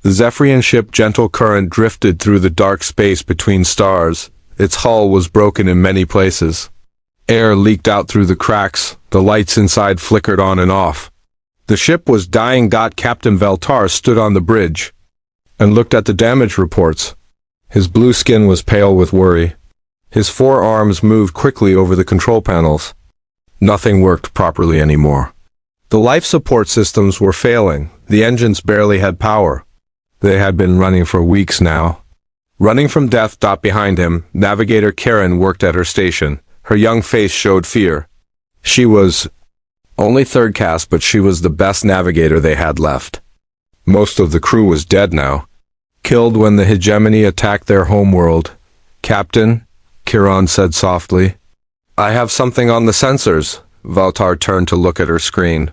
The Zephyrian ship Gentle Current drifted through the dark space between stars. Its hull was broken in many places. Air leaked out through the cracks, the lights inside flickered on and off. The ship was dying. Captain Veltar stood on the bridge and looked at the damage reports. His blue skin was pale with worry. His forearms moved quickly over the control panels. Nothing worked properly anymore. The life support systems were failing. The engines barely had power. They had been running for weeks now. Running from death. Behind him, Navigator Karen worked at her station. Her young face showed fear. She was only third caste, but she was the best navigator they had left. Most of the crew was dead now, killed when the hegemony attacked their homeworld. "Captain," Kiran said softly. "I have something on the sensors." Veltar turned to look at her screen.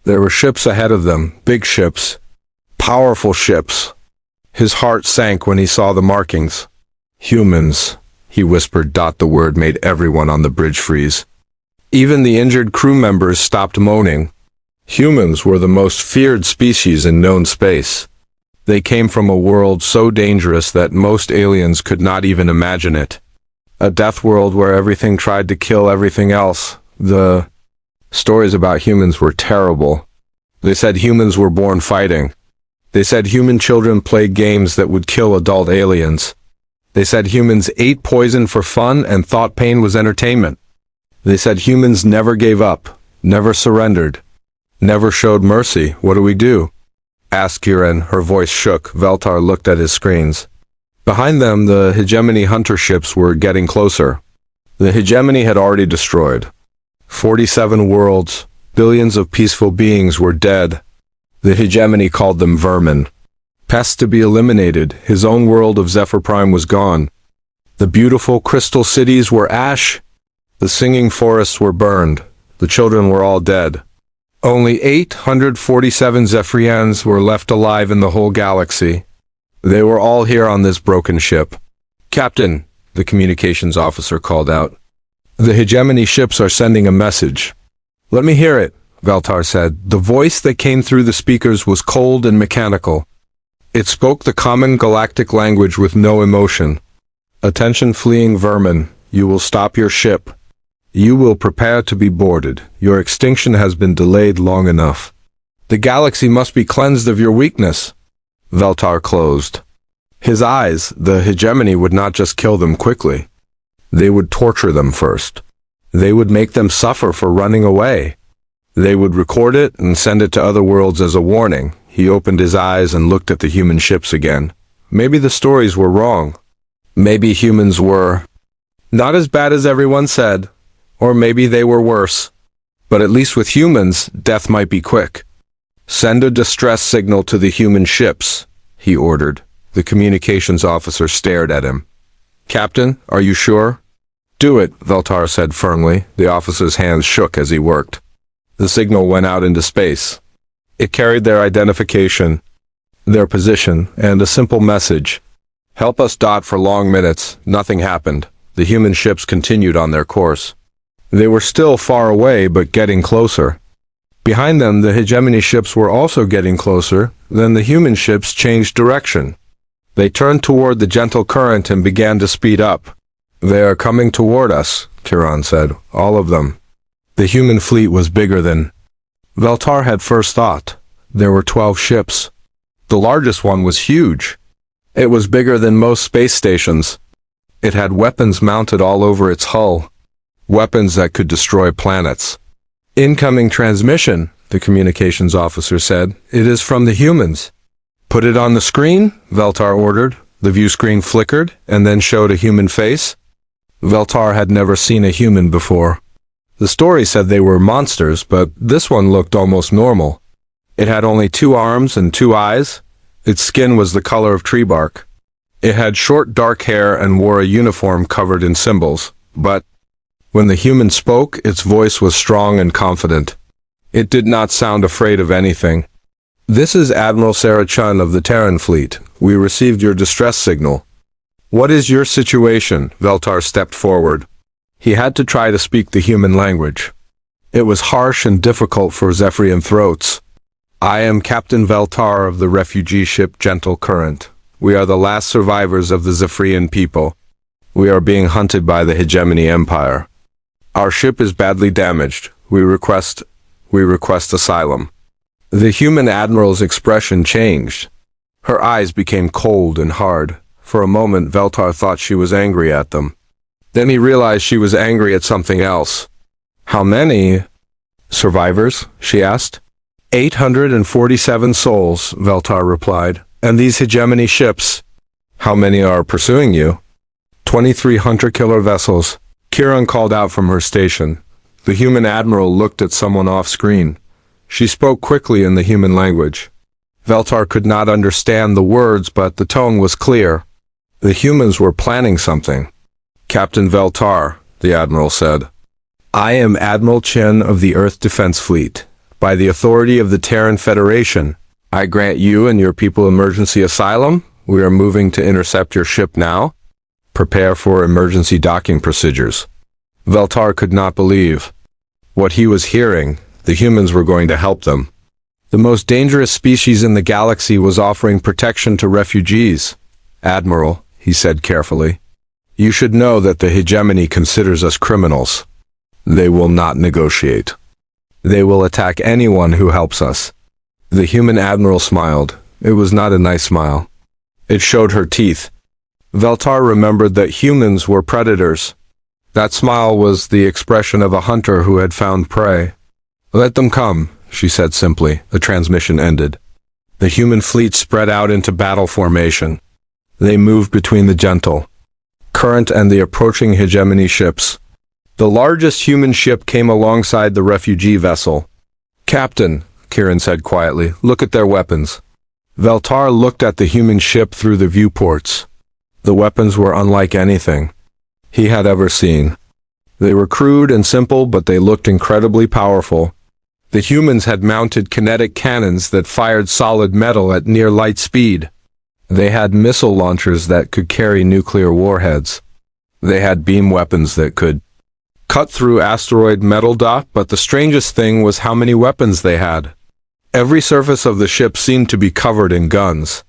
There were ships ahead of them, big ships, powerful ships. His heart sank when he saw the markings. "Humans," he whispered. The word made everyone on the bridge freeze. Even the injured crew members stopped moaning. Humans were the most feared species in known space. They came from a world so dangerous that most aliens could not even imagine it. A death world where everything tried to kill everything else. The stories about humans were terrible. They said humans were born fighting. They said human children played games that would kill adult aliens. They said humans ate poison for fun and thought pain was entertainment. They said humans never gave up, never surrendered, never showed mercy. "What do we do?" asked Kiran. Her voice shook. Veltar looked at his screens. Behind them, the hegemony hunter ships were getting closer. The hegemony had already destroyed 47 worlds. Billions of peaceful beings were dead. The hegemony called them vermin. Pests to be eliminated. His own world of Zephyr Prime was gone. The beautiful crystal cities were ash. The singing forests were burned. The children were all dead. Only 847 Zephyrians were left alive in the whole galaxy. They were all here on this broken ship. "Captain," the communications officer called out. "The hegemony ships are sending a message." "Let me hear it," Veltar said. The voice that came through the speakers was cold and mechanical. It spoke the common galactic language with no emotion. "Attention fleeing vermin, you will stop your ship. You will prepare to be boarded. Your extinction has been delayed long enough. The galaxy must be cleansed of your weakness." Veltar closed his eyes. The hegemony would not just kill them quickly. They would torture them first. They would make them suffer for running away. They would record it and send it to other worlds as a warning. He opened his eyes and looked at the human ships again. Maybe the stories were wrong. Maybe humans were not as bad as everyone said. Or maybe they were worse. But at least with humans, death might be quick. "Send a distress signal to the human ships," he ordered. The communications officer stared at him. "Captain, are you sure?" "Do it," Veltar said firmly. The officer's hands shook as he worked. The signal went out into space. It carried their identification, their position, and a simple message. "Help us." For long minutes, nothing happened. The human ships continued on their course. They were still far away, but getting closer. Behind them, the hegemony ships were also getting closer. Then the human ships changed direction. They turned toward the Gentle Current and began to speed up. "They are coming toward us," Kiran said. "All of them." The human fleet was bigger than Veltar had first thought. There were 12 ships. The largest one was huge. It was bigger than most space stations. It had weapons mounted all over its hull. Weapons that could destroy planets. "Incoming transmission," the communications officer said. "It is from the humans." "Put it on the screen," Veltar ordered. The view screen flickered and then showed a human face. Veltar had never seen a human before. The story said they were monsters, but this one looked almost normal. It had only 2 arms and 2 eyes. Its skin was the color of tree bark. It had short dark hair and wore a uniform covered in symbols. But when the human spoke, its voice was strong and confident. It did not sound afraid of anything. "This is Admiral Sarah Chun of the Terran Fleet. We received your distress signal." "What is your situation?" Veltar stepped forward. He had to try to speak the human language. It was harsh and difficult for Zephyrian throats. I am Captain Veltar of the refugee ship Gentle Current. We are the last survivors of the Zephyrian people. We are being hunted by the Hegemony Empire. Our ship is badly damaged. We request asylum. The human admiral's expression changed. Her eyes became cold and hard. For a moment, Veltar thought she was angry at them. Then he realized she was angry at something else. How many survivors? She asked. 847 souls, Veltar replied. And these hegemony ships? How many are pursuing you? 23 hunter-killer vessels. Kiran called out from her station. The human admiral looked at someone off-screen. She spoke quickly in the human language. Veltar could not understand the words, but the tone was clear. The humans were planning something. Captain Veltar, the admiral said. I am Admiral Chen of the Earth Defense Fleet. By the authority of the Terran Federation, I grant you and your people emergency asylum. We are moving to intercept your ship now. Prepare for emergency docking procedures. Veltar could not believe what he was hearing. The humans were going to help them. The most dangerous species in the galaxy was offering protection to refugees. Admiral, he said carefully, you should know that the hegemony considers us criminals. They will not negotiate. They will attack anyone who helps us. The human admiral smiled. It was not a nice smile. It showed her teeth. Veltar remembered that humans were predators. That smile was the expression of a hunter who had found prey. Let them come, she said simply. The transmission ended. The human fleet spread out into battle formation. They moved between the Gentle Current and the approaching hegemony ships. The largest human ship came alongside the refugee vessel. Captain, Kiran said quietly, look at their weapons. Veltar looked at the human ship through the viewports. The weapons were unlike anything he had ever seen. They were crude and simple, but they looked incredibly powerful. The humans had mounted kinetic cannons that fired solid metal at near light speed. They had missile launchers that could carry nuclear warheads. They had beam weapons that could cut through asteroid metal dot, but the strangest thing was how many weapons they had. Every surface of the ship seemed to be covered in guns.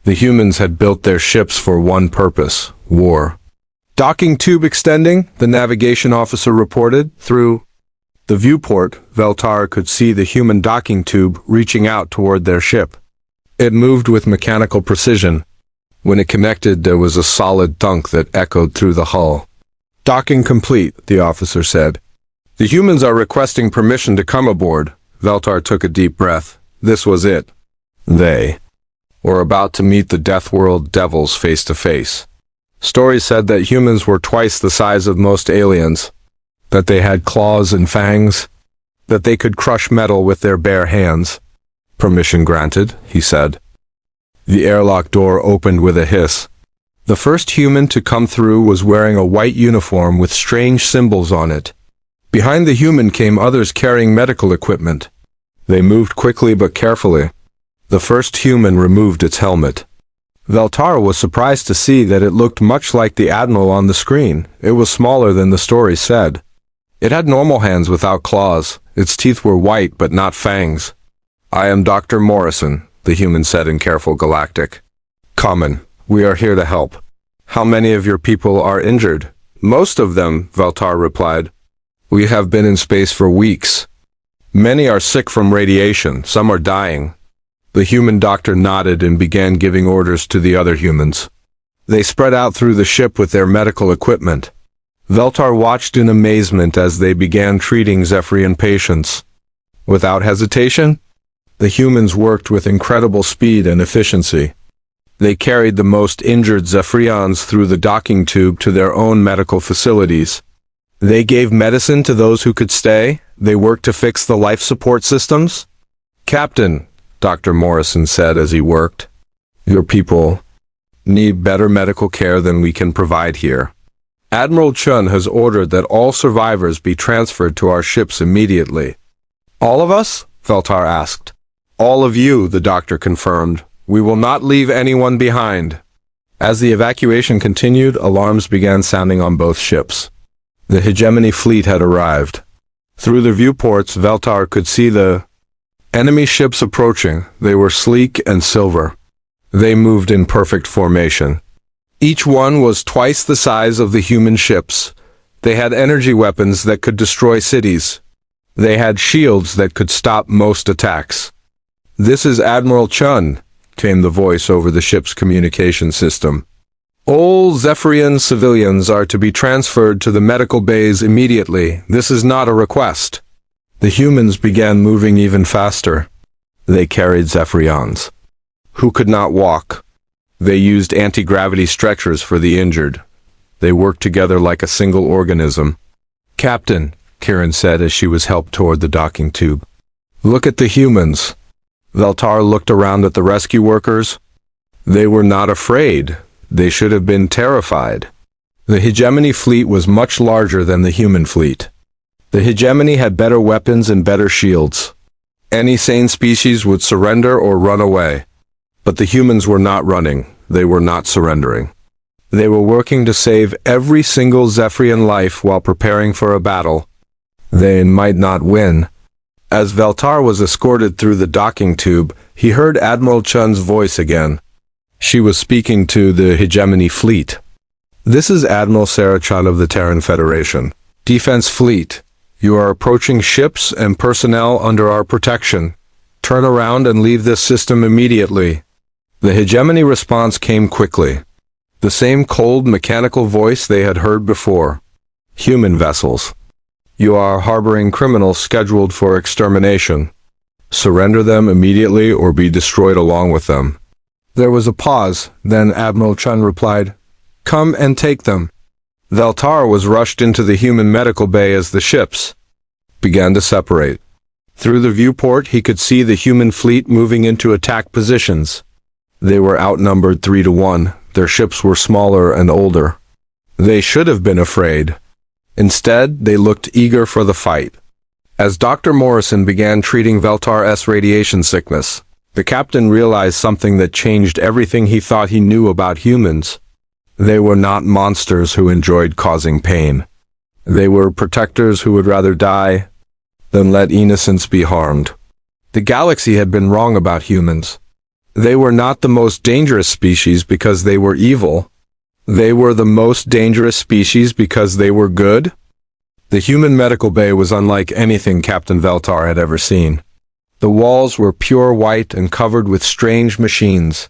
The humans had built their ships for one purpose: war. Docking tube extending, the navigation officer reported. Through the viewport, Veltar could see the human docking tube reaching out toward their ship. It moved with mechanical precision. When it connected, there was a solid thunk that echoed through the hull. Docking complete, the officer said. The humans are requesting permission to come aboard. Veltar took a deep breath. This was it. They were about to meet the Death World devils face to face. Stories said that humans were twice the size of most aliens, that they had claws and fangs, that they could crush metal with their bare hands. Permission granted, he said. The airlock door opened with a hiss. The first human to come through was wearing a white uniform with strange symbols on it. Behind the human came others carrying medical equipment. They moved quickly but carefully. The first human removed its helmet. Veltar was surprised to see that it looked much like the Admiral on the screen. It was smaller than the story said. It had normal hands without claws. Its teeth were white but not fangs. I am Dr. Morrison, the human said in careful Galactic. Common. We are here to help. How many of your people are injured? Most of them, Veltar replied. We have been in space for weeks. Many are sick from radiation. Some are dying. The human doctor nodded and began giving orders to the other humans. They spread out through the ship with their medical equipment. Veltar watched in amazement as they began treating Zephyrian patients. Without hesitation, the humans worked with incredible speed and efficiency. They carried the most injured Zephyrians through the docking tube to their own medical facilities. They gave medicine to those who could stay. They worked to fix the life support systems. Captain, Dr. Morrison said as he worked, your people need better medical care than we can provide here. Admiral Chun has ordered that all survivors be transferred to our ships immediately. All of us? Veltar asked. All of you, the doctor confirmed. We will not leave anyone behind. As the evacuation continued, alarms began sounding on both ships. The hegemony fleet had arrived. Through the viewports, Veltar could see the Enemy ships approaching. They were sleek and silver. They moved in perfect formation. Each one was twice the size of the human ships. They had energy weapons that could destroy cities. They had shields that could stop most attacks. "This is Admiral Chun," came the voice over the ship's communication system. "All Zephyrian civilians are to be transferred to the medical bays immediately. This is not a request." The humans began moving even faster. They carried Zephyrians who could not walk. They used anti-gravity stretchers for the injured. They worked together like a single organism. "Captain," Karen said as she was helped toward the docking tube, "look at the humans." Veltar looked around at the rescue workers. They were not afraid. They should have been terrified. The hegemony fleet was much larger than the human fleet. The hegemony had better weapons and better shields. Any sane species would surrender or run away. But the humans were not running. They were not surrendering. They were working to save every single Zephyrian life while preparing for a battle. They might not win. As Veltar was escorted through the docking tube, he heard Admiral Chun's voice again. She was speaking to the hegemony fleet. "This is Admiral Sarah Chun of the Terran Federation. Defense Fleet. You are approaching ships and personnel under our protection. Turn around and leave this system immediately." The hegemony response came quickly. The same cold, mechanical voice they had heard before. "Human vessels. You are harboring criminals scheduled for extermination. Surrender them immediately or be destroyed along with them." There was a pause, then Admiral Chun replied, "Come and take them." Veltar was rushed into the human medical bay as the ships began to separate. Through the viewport he could see the human fleet moving into attack positions. They were outnumbered 3-1. Their ships were smaller and older. They should have been afraid. Instead, they looked eager for the fight. As Dr. Morrison began treating Veltar's radiation sickness, the captain realized something that changed everything he thought he knew about humans. They were not monsters who enjoyed causing pain. They were protectors who would rather die than let innocents be harmed. The galaxy had been wrong about humans. They were not the most dangerous species because they were evil. They were the most dangerous species because they were good. The human medical bay was unlike anything Captain Veltar had ever seen. The walls were pure white and covered with strange machines.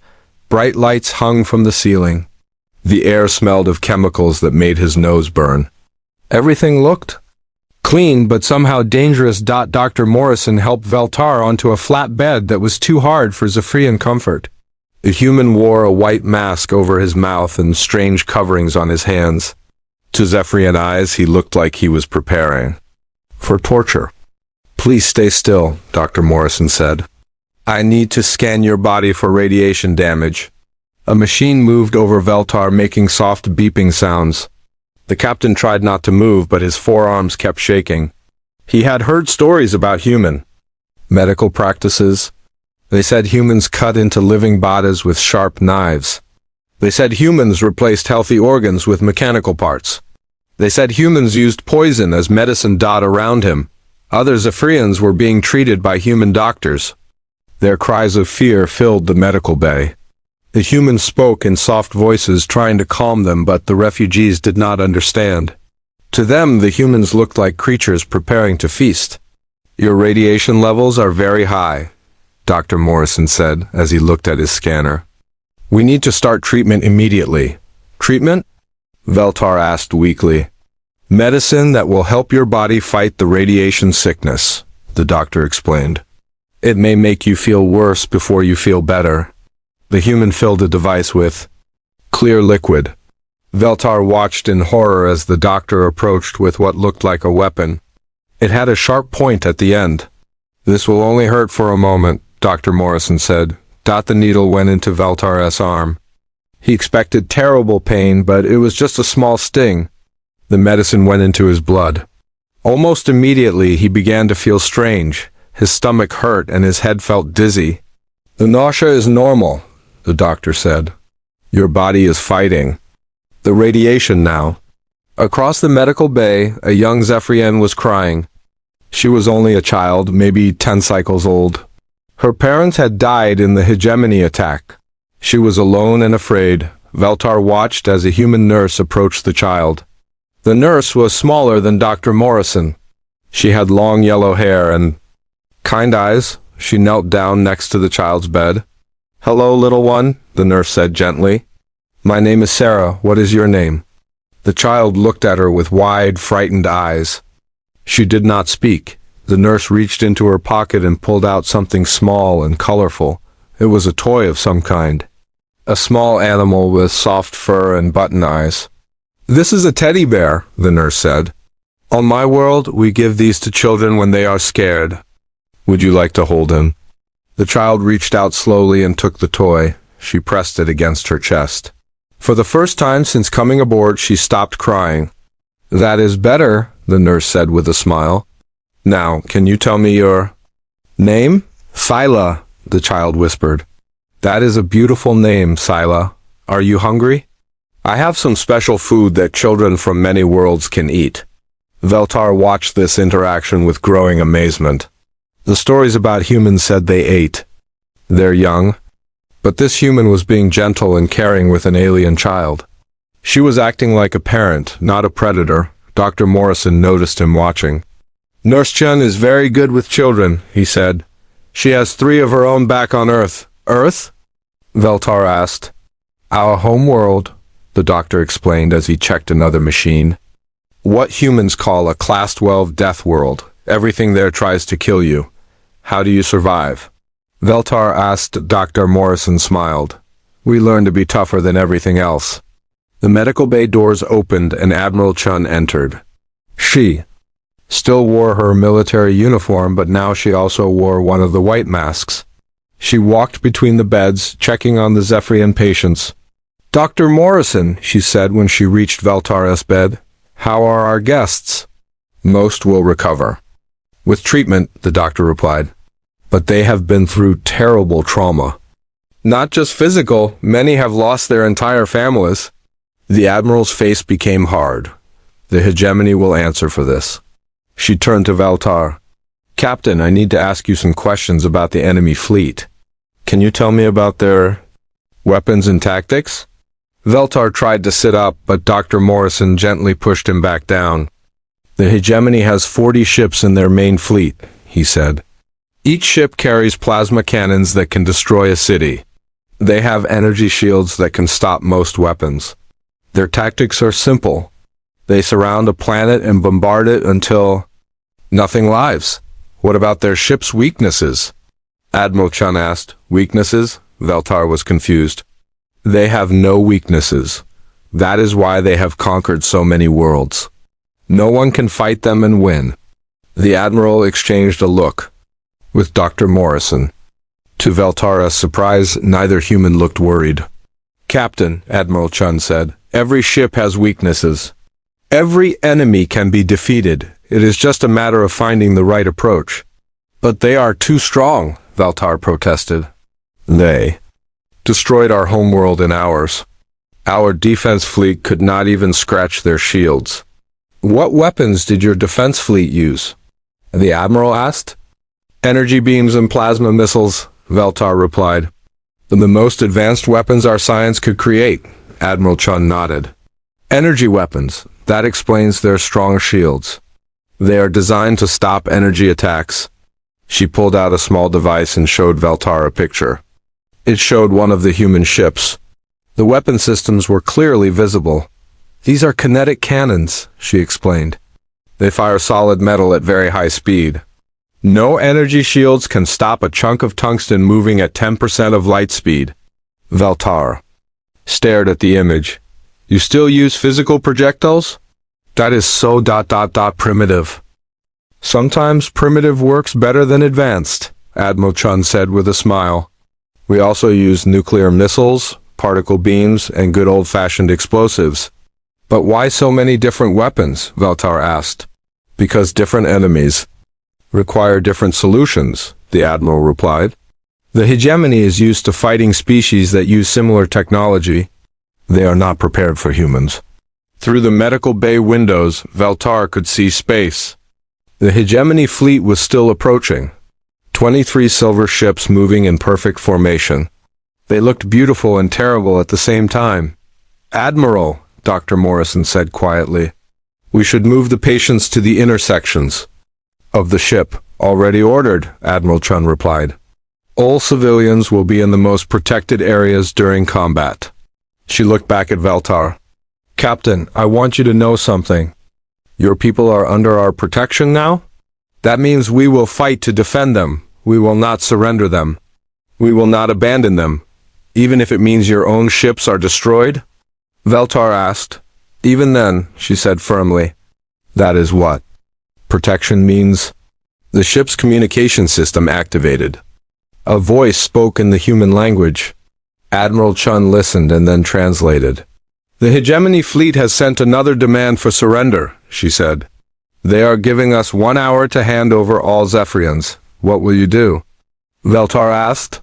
Bright lights hung from the ceiling. The air smelled of chemicals that made his nose burn. Everything looked clean but somehow dangerous. Dr. Morrison helped Veltar onto a flat bed that was too hard for Zephyrian comfort. The human wore a white mask over his mouth and strange coverings on his hands. To Zephyrian eyes, he looked like he was preparing for torture. "Please stay still," Dr. Morrison said. "I need to scan your body for radiation damage." A machine moved over Veltar, making soft beeping sounds. The captain tried not to move, but his forearms kept shaking. He had heard stories about human medical practices. They said humans cut into living bodies with sharp knives. They said humans replaced healthy organs with mechanical parts. They said humans used poison as medicine. Around him, other Zephyrians were being treated by human doctors. Their cries of fear filled the medical bay. The humans spoke in soft voices, trying to calm them, but the refugees did not understand. To them, the humans looked like creatures preparing to feast. "Your radiation levels are very high," Dr. Morrison said as he looked at his scanner. "We need to start treatment immediately." "Treatment?" Veltar asked weakly. "Medicine that will help your body fight the radiation sickness," the doctor explained. "It may make you feel worse before you feel better." The human filled the device with clear liquid. Veltar watched in horror as the doctor approached with what looked like a weapon. It had a sharp point at the end. "This will only hurt for a moment," Dr. Morrison said. The needle went into Veltar's arm. He expected terrible pain, but it was just a small sting. The medicine went into his blood. Almost immediately, he began to feel strange. His stomach hurt and his head felt dizzy. "The nausea is normal," the doctor said. "Your body is fighting the radiation now." Across the medical bay, a young Zephyrian was crying. She was only a child, maybe 10 cycles old. Her parents had died in the hegemony attack. She was alone and afraid. Veltar watched as a human nurse approached the child. The nurse was smaller than Dr. Morrison. She had long yellow hair and kind eyes. She knelt down next to the child's bed. "Hello, little one," the nurse said gently. "My name is Sarah. What is your name?" The child looked at her with wide, frightened eyes. She did not speak. The nurse reached into her pocket and pulled out something small and colorful. It was a toy of some kind. A small animal with soft fur and button eyes. "This is a teddy bear," the nurse said. "On my world, we give these to children when they are scared. Would you like to hold him?" The child reached out slowly and took the toy. She pressed it against her chest. For the first time since coming aboard, she stopped crying. "That is better," the nurse said with a smile. "Now, can you tell me your name?" "Scylla," the child whispered. "That is a beautiful name, Scylla. Are you hungry? I have some special food that children from many worlds can eat." Veltar watched this interaction with growing amazement. The stories about humans said they ate. They're young. But this human was being gentle and caring with an alien child. She was acting like a parent, not a predator. Dr. Morrison noticed him watching. "Nurse Chun is very good with children," he said. "She has 3 of her own back on Earth." "Earth?" Veltar asked. "Our home world," the doctor explained as he checked another machine. "What humans call a Class 12 death world. Everything there tries to kill you. How do you survive?" Veltar asked. Dr. Morrison smiled. "We learn to be tougher than everything else." The medical bay doors opened and Admiral Chun entered. She still wore her military uniform, but now she also wore one of the white masks. She walked between the beds, checking on the Zephyrian patients. "Dr. Morrison," she said when she reached Veltar's bed, "how are our guests?" "Most will recover. With treatment," the doctor replied. "But they have been through terrible trauma. Not just physical, many have lost their entire families." The Admiral's face became hard. The hegemony will answer for this. She turned to Veltar. "Captain, I need to ask you some questions about the enemy fleet. Can you tell me about their weapons and tactics?" Veltar tried to sit up, but Dr. Morrison gently pushed him back down. "The hegemony has 40 ships in their main fleet," he said. "Each ship carries plasma cannons that can destroy a city. They have energy shields that can stop most weapons. Their tactics are simple. They surround a planet and bombard it until nothing lives." "What about their ship's weaknesses?" Admiral Chun asked. "Weaknesses?" Veltar was confused. "They have no weaknesses. That is why they have conquered so many worlds. No one can fight them and win." The Admiral exchanged a look with Dr. Morrison. To Veltara's surprise, neither human looked worried. "Captain," Admiral Chun said, "every ship has weaknesses. Every enemy can be defeated. It is just a matter of finding the right approach." "But they are too strong," Veltar protested. "They destroyed our homeworld in hours. Our defense fleet could not even scratch their shields." "What weapons did your defense fleet use?" the Admiral asked. "Energy beams and plasma missiles," Veltar replied. "The most advanced weapons our science could create," Admiral Chun nodded. "Energy weapons. That explains their strong shields. They are designed to stop energy attacks." She pulled out a small device and showed Veltar a picture. It showed one of the human ships. The weapon systems were clearly visible. "These are kinetic cannons," she explained. "They fire solid metal at very high speed. No energy shields can stop a chunk of tungsten moving at 10% of light speed." Veltar stared at the image. "You still use physical projectiles? That is so primitive." "Sometimes primitive works better than advanced," Admiral Chun said with a smile. "We also use nuclear missiles, particle beams, and good old-fashioned explosives." "But why so many different weapons?" Veltar asked. "Because different enemies require different solutions," the Admiral replied. "The hegemony is used to fighting species that use similar technology. They are not prepared for humans." Through the medical bay windows, Veltar could see space. The hegemony fleet was still approaching. 23 silver ships moving in perfect formation. They looked beautiful and terrible at the same time. "Admiral," Dr. Morrison said quietly, "we should move the patients to the intersections of the ship." "Already ordered," Admiral Chun replied. "All civilians will be in the most protected areas during combat." She looked back at Veltar. "Captain, I want you to know something. Your people are under our protection now? That means we will fight to defend them. We will not surrender them. We will not abandon them, even if it means your own ships are destroyed?" Veltar asked. "Even then," she said firmly. "That is what protection means." The ship's communication system activated. A voice spoke in the human language. Admiral Chun listened and then translated. "The hegemony fleet has sent another demand for surrender," she said. "They are giving us 1 hour to hand over all Zephyrians. What will you do?" Veltar asked.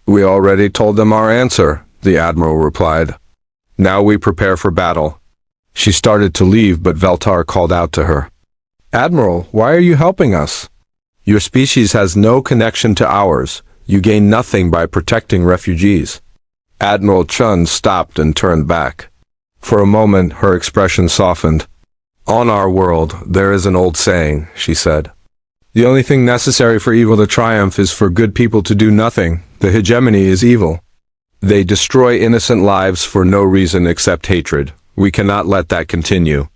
"We already told them our answer," the Admiral replied. "Now we prepare for battle." She started to leave, but Veltar called out to her. "Admiral, why are you helping us? Your species has no connection to ours. You gain nothing by protecting refugees." Admiral Chun stopped and turned back. For a moment, her expression softened. "On our world, there is an old saying," she said. "The only thing necessary for evil to triumph is for good people to do nothing. The hegemony is evil. They destroy innocent lives for no reason except hatred. We cannot let that continue."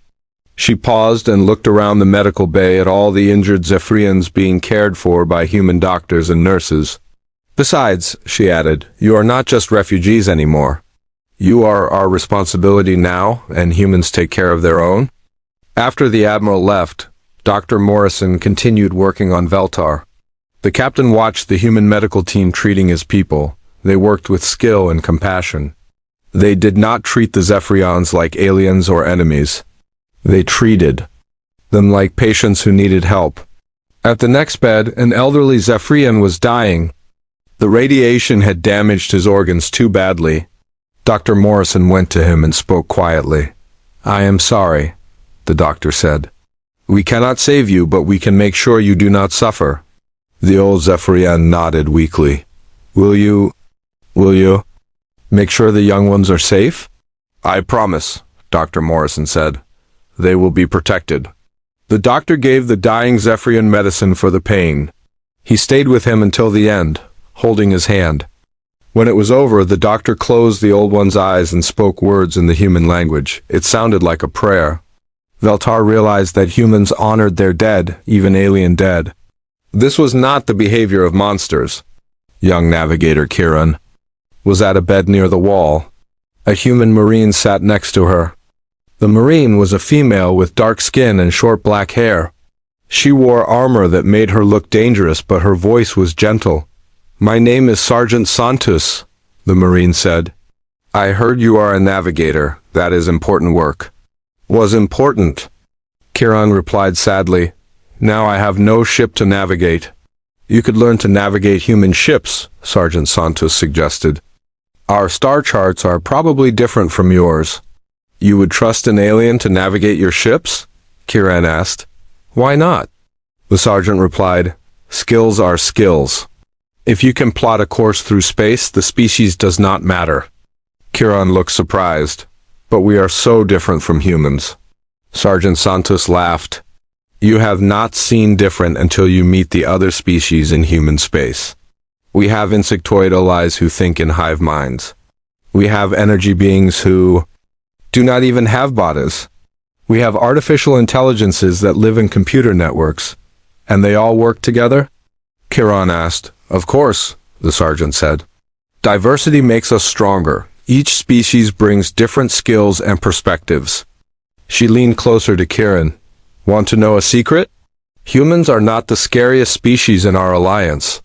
She paused and looked around the medical bay at all the injured Zephyrians being cared for by human doctors and nurses. "Besides," she added, "you are not just refugees anymore. You are our responsibility now, and humans take care of their own." After the Admiral left, Dr. Morrison continued working on Veltar. The captain watched the human medical team treating his people. They worked with skill and compassion. They did not treat the Zephyrians like aliens or enemies. They treated them like patients who needed help. At the next bed, an elderly Zephyrian was dying. The radiation had damaged his organs too badly. Dr. Morrison went to him and spoke quietly. "I am sorry," the doctor said. "We cannot save you, but we can make sure you do not suffer." The old Zephyrian nodded weakly. Will you make sure the young ones are safe?" "I promise," Dr. Morrison said. "They will be protected." The doctor gave the dying Zephyrian medicine for the pain. He stayed with him until the end, holding his hand. When it was over, the doctor closed the old one's eyes and spoke words in the human language. It sounded like a prayer. Veltar realized that humans honored their dead, even alien dead. This was not the behavior of monsters. Young navigator Kiran was at a bed near the wall. A human marine sat next to her. The marine was a female with dark skin and short black hair. She wore armor that made her look dangerous, but her voice was gentle. "My name is Sergeant Santos," the marine said. "I heard you are a navigator. That is important work." "Was important," Kiran replied sadly. "Now I have no ship to navigate." "You could learn to navigate human ships," Sergeant Santos suggested. "Our star charts are probably different from yours." "You would trust an alien to navigate your ships?" Kiran asked. "Why not?" The sergeant replied. "Skills are skills. If you can plot a course through space, the species does not matter." Kiran looked surprised. "But we are so different from humans." Sergeant Santos laughed. "You have not seen different until you meet the other species in human space. We have insectoid allies who think in hive minds. We have energy beings who do not even have bodies. We have artificial intelligences that live in computer networks. And they all work together?" Kiran asked. "Of course," the sergeant said. "Diversity makes us stronger. Each species brings different skills and perspectives." She leaned closer to Kiran. "Want to know a secret? Humans are not the scariest species in our alliance.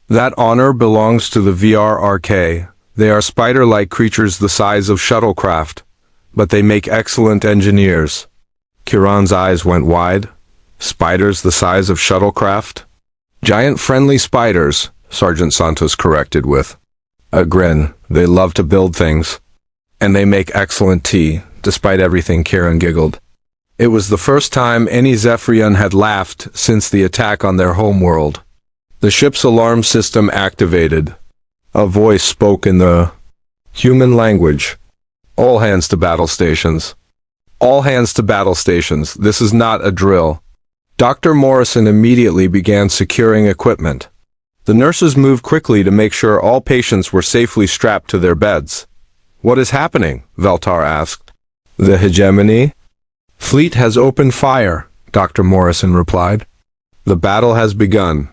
That honor belongs to the VRRK. They are spider-like creatures the size of shuttlecraft, but they make excellent engineers." Kiran's eyes went wide. "Spiders the size of shuttlecraft?" "Giant friendly spiders," Sergeant Santos corrected with a grin. "They love to build things. And they make excellent tea." Despite everything, Kiran giggled. It was the first time any Zephyrian had laughed since the attack on their homeworld. The ship's alarm system activated. A voice spoke in the human language. All hands to battle stations. All hands to battle stations. This is not a drill. Dr. Morrison immediately began securing equipment. The nurses moved quickly to make sure all patients were safely strapped to their beds. "What is happening?" Veltar asked. "The hegemony fleet has opened fire," Dr. Morrison replied. "The battle has begun."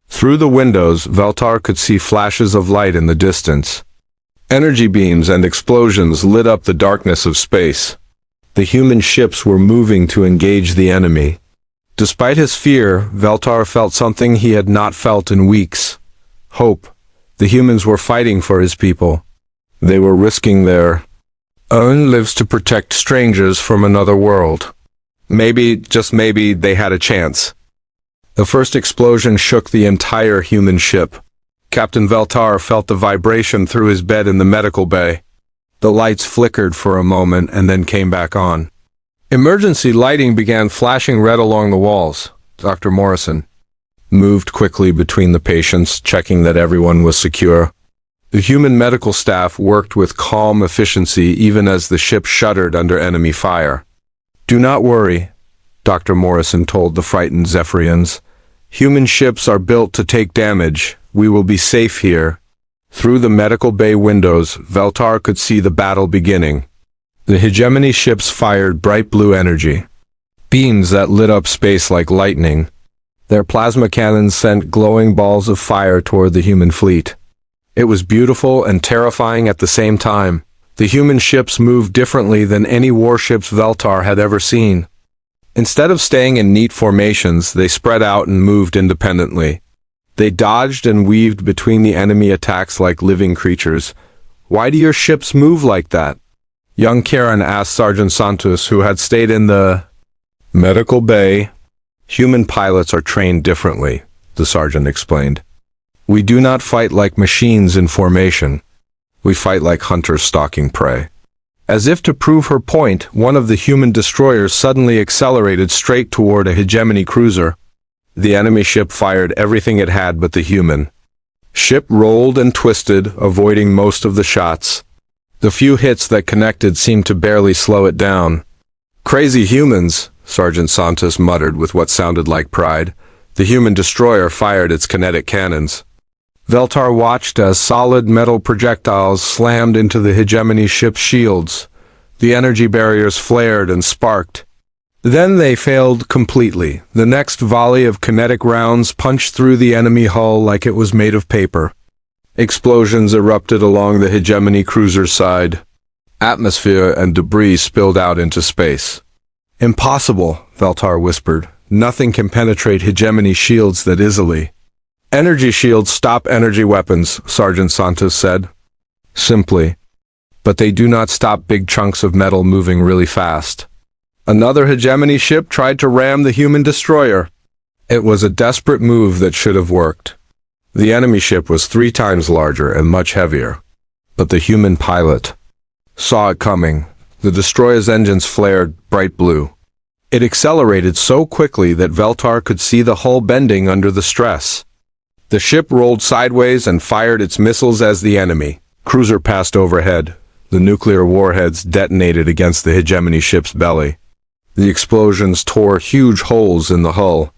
Through the windows, Veltar could see flashes of light in the distance. Energy beams and explosions lit up the darkness of space. The human ships were moving to engage the enemy. Despite his fear, Veltar felt something he had not felt in weeks. Hope. The humans were fighting for his people. They were risking their own lives to protect strangers from another world. Maybe, just maybe, they had a chance. The first explosion shook the entire human ship. Captain Veltar felt the vibration through his bed in the medical bay. The lights flickered for a moment and then came back on. Emergency lighting began flashing red along the walls. Dr. Morrison moved quickly between the patients, checking that everyone was secure. The human medical staff worked with calm efficiency even as the ship shuddered under enemy fire. "Do not worry," Dr. Morrison told the frightened Zephyrians. "Human ships are built to take damage. We will be safe here." Through the medical bay windows, Veltar could see the battle beginning. The hegemony ships fired bright blue energy, beams that lit up space like lightning. Their plasma cannons sent glowing balls of fire toward the human fleet. It was beautiful and terrifying at the same time. The human ships moved differently than any warships Veltar had ever seen. Instead of staying in neat formations, they spread out and moved independently. They dodged and weaved between the enemy attacks like living creatures. "Why do your ships move like that?" Young Karen asked Sergeant Santos, who had stayed in the medical bay. "Human pilots are trained differently," the sergeant explained. "We do not fight like machines in formation. We fight like hunters stalking prey." As if to prove her point, one of the human destroyers suddenly accelerated straight toward a hegemony cruiser. The enemy ship fired everything it had but the human ship rolled and twisted, avoiding most of the shots. The few hits that connected seemed to barely slow it down. "Crazy humans," Sergeant Santos muttered with what sounded like pride. The human destroyer fired its kinetic cannons. Veltar watched as solid metal projectiles slammed into the hegemony ship's shields. The energy barriers flared and sparked. Then they failed completely. The next volley of kinetic rounds punched through the enemy hull like it was made of paper. Explosions erupted along the hegemony cruiser's side. Atmosphere and debris spilled out into space. "Impossible," Veltar whispered. "Nothing can penetrate hegemony shields that easily." "Energy shields stop energy weapons," Sergeant Santos said. Simply. "But they do not stop big chunks of metal moving really fast." Another hegemony ship tried to ram the human destroyer. It was a desperate move that should have worked. The enemy ship was 3 times larger and much heavier. But the human pilot saw it coming. The destroyer's engines flared bright blue. It accelerated so quickly that Veltar could see the hull bending under the stress. The ship rolled sideways and fired its missiles as the enemy cruiser passed overhead. The nuclear warheads detonated against the hegemony ship's belly. The explosions tore huge holes in the hull.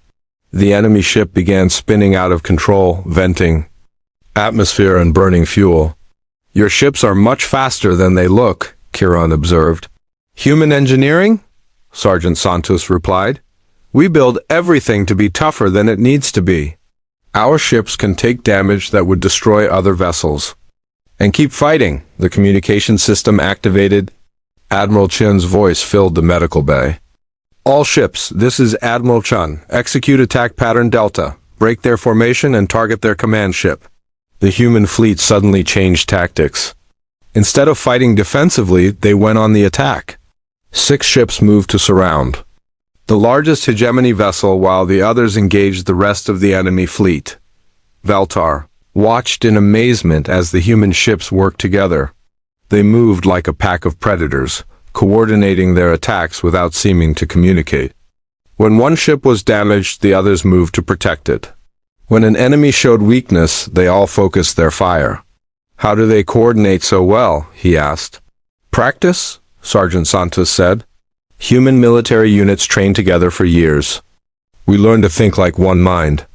The enemy ship began spinning out of control, venting atmosphere and burning fuel. "Your ships are much faster than they look," Kiran observed. "Human engineering?" Sergeant Santos replied. "We build everything to be tougher than it needs to be. Our ships can take damage that would destroy other vessels." "And keep fighting." The communication system activated. Admiral Chen's voice filled the medical bay. "All ships, this is Admiral Chen. Execute attack pattern Delta. Break their formation and target their command ship." The human fleet suddenly changed tactics. Instead of fighting defensively, they went on the attack. 6 ships moved to surround the largest hegemony vessel while the others engaged the rest of the enemy fleet. Veltar watched in amazement as the human ships worked together. They moved like a pack of predators, coordinating their attacks without seeming to communicate. When one ship was damaged, the others moved to protect it. When an enemy showed weakness, they all focused their fire. "How do they coordinate so well?" he asked. "Practice," Sergeant Santos said. "Human military units train together for years. We learn to think like one mind."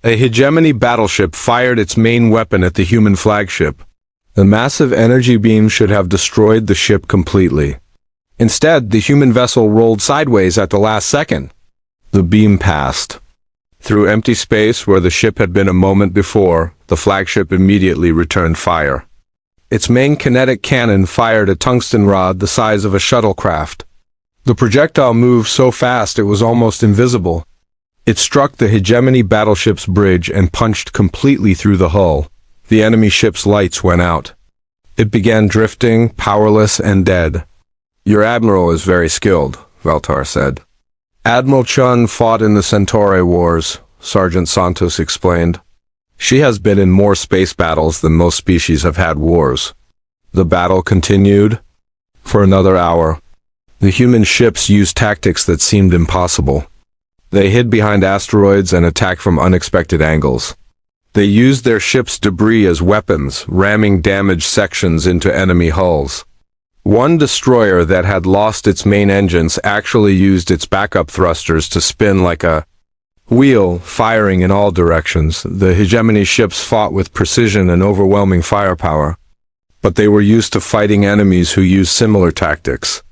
A hegemony battleship fired its main weapon at the human flagship. The massive energy beam should have destroyed the ship completely. Instead, the human vessel rolled sideways at the last second. The beam passed through empty space where the ship had been a moment before. The flagship immediately returned fire. Its main kinetic cannon fired a tungsten rod the size of a shuttlecraft. The projectile moved so fast it was almost invisible. It struck the hegemony battleship's bridge and punched completely through the hull. The enemy ship's lights went out. It began drifting, powerless and dead. "Your admiral is very skilled," Veltar said. "Admiral Chun fought in the Centauri Wars," Sergeant Santos explained. "She has been in more space battles than most species have had wars." The battle continued for another hour. The human ships used tactics that seemed impossible. They hid behind asteroids and attacked from unexpected angles. They used their ship's debris as weapons, ramming damaged sections into enemy hulls. One destroyer that had lost its main engines actually used its backup thrusters to spin like a wheel, firing in all directions. The hegemony ships fought with precision and overwhelming firepower, but they were used to fighting enemies who used similar tactics.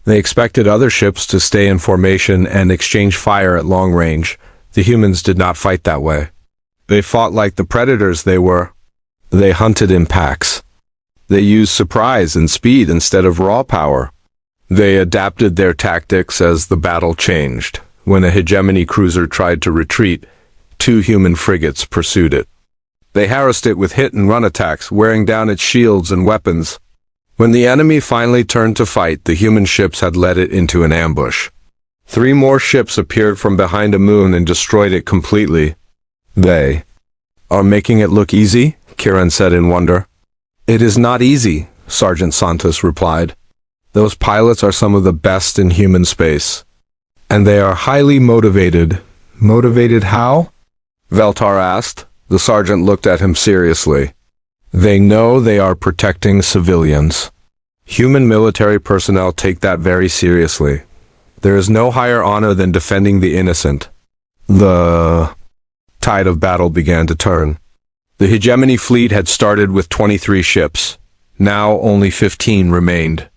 They expected other ships to stay in formation and exchange fire at long range. The humans did not fight that way. They fought like the predators they were. They hunted in packs. They used surprise and speed instead of raw power. They adapted their tactics as the battle changed. When a hegemony cruiser tried to retreat, 2 human frigates pursued it. They harassed it with hit-and-run attacks, wearing down its shields and weapons. When the enemy finally turned to fight, the human ships had led it into an ambush. 3 more ships appeared from behind a moon and destroyed it completely. "They are making it look easy?" Kiran said in wonder. "It is not easy," Sergeant Santos replied. "Those pilots are some of the best in human space. And they are highly motivated." "Motivated how?" Veltar asked. The sergeant looked at him seriously. "They know they are protecting civilians. Human military personnel take that very seriously. There is no higher honor than defending the innocent." The tide of battle began to turn. The hegemony fleet had started with 23 ships. Now only 15 remained.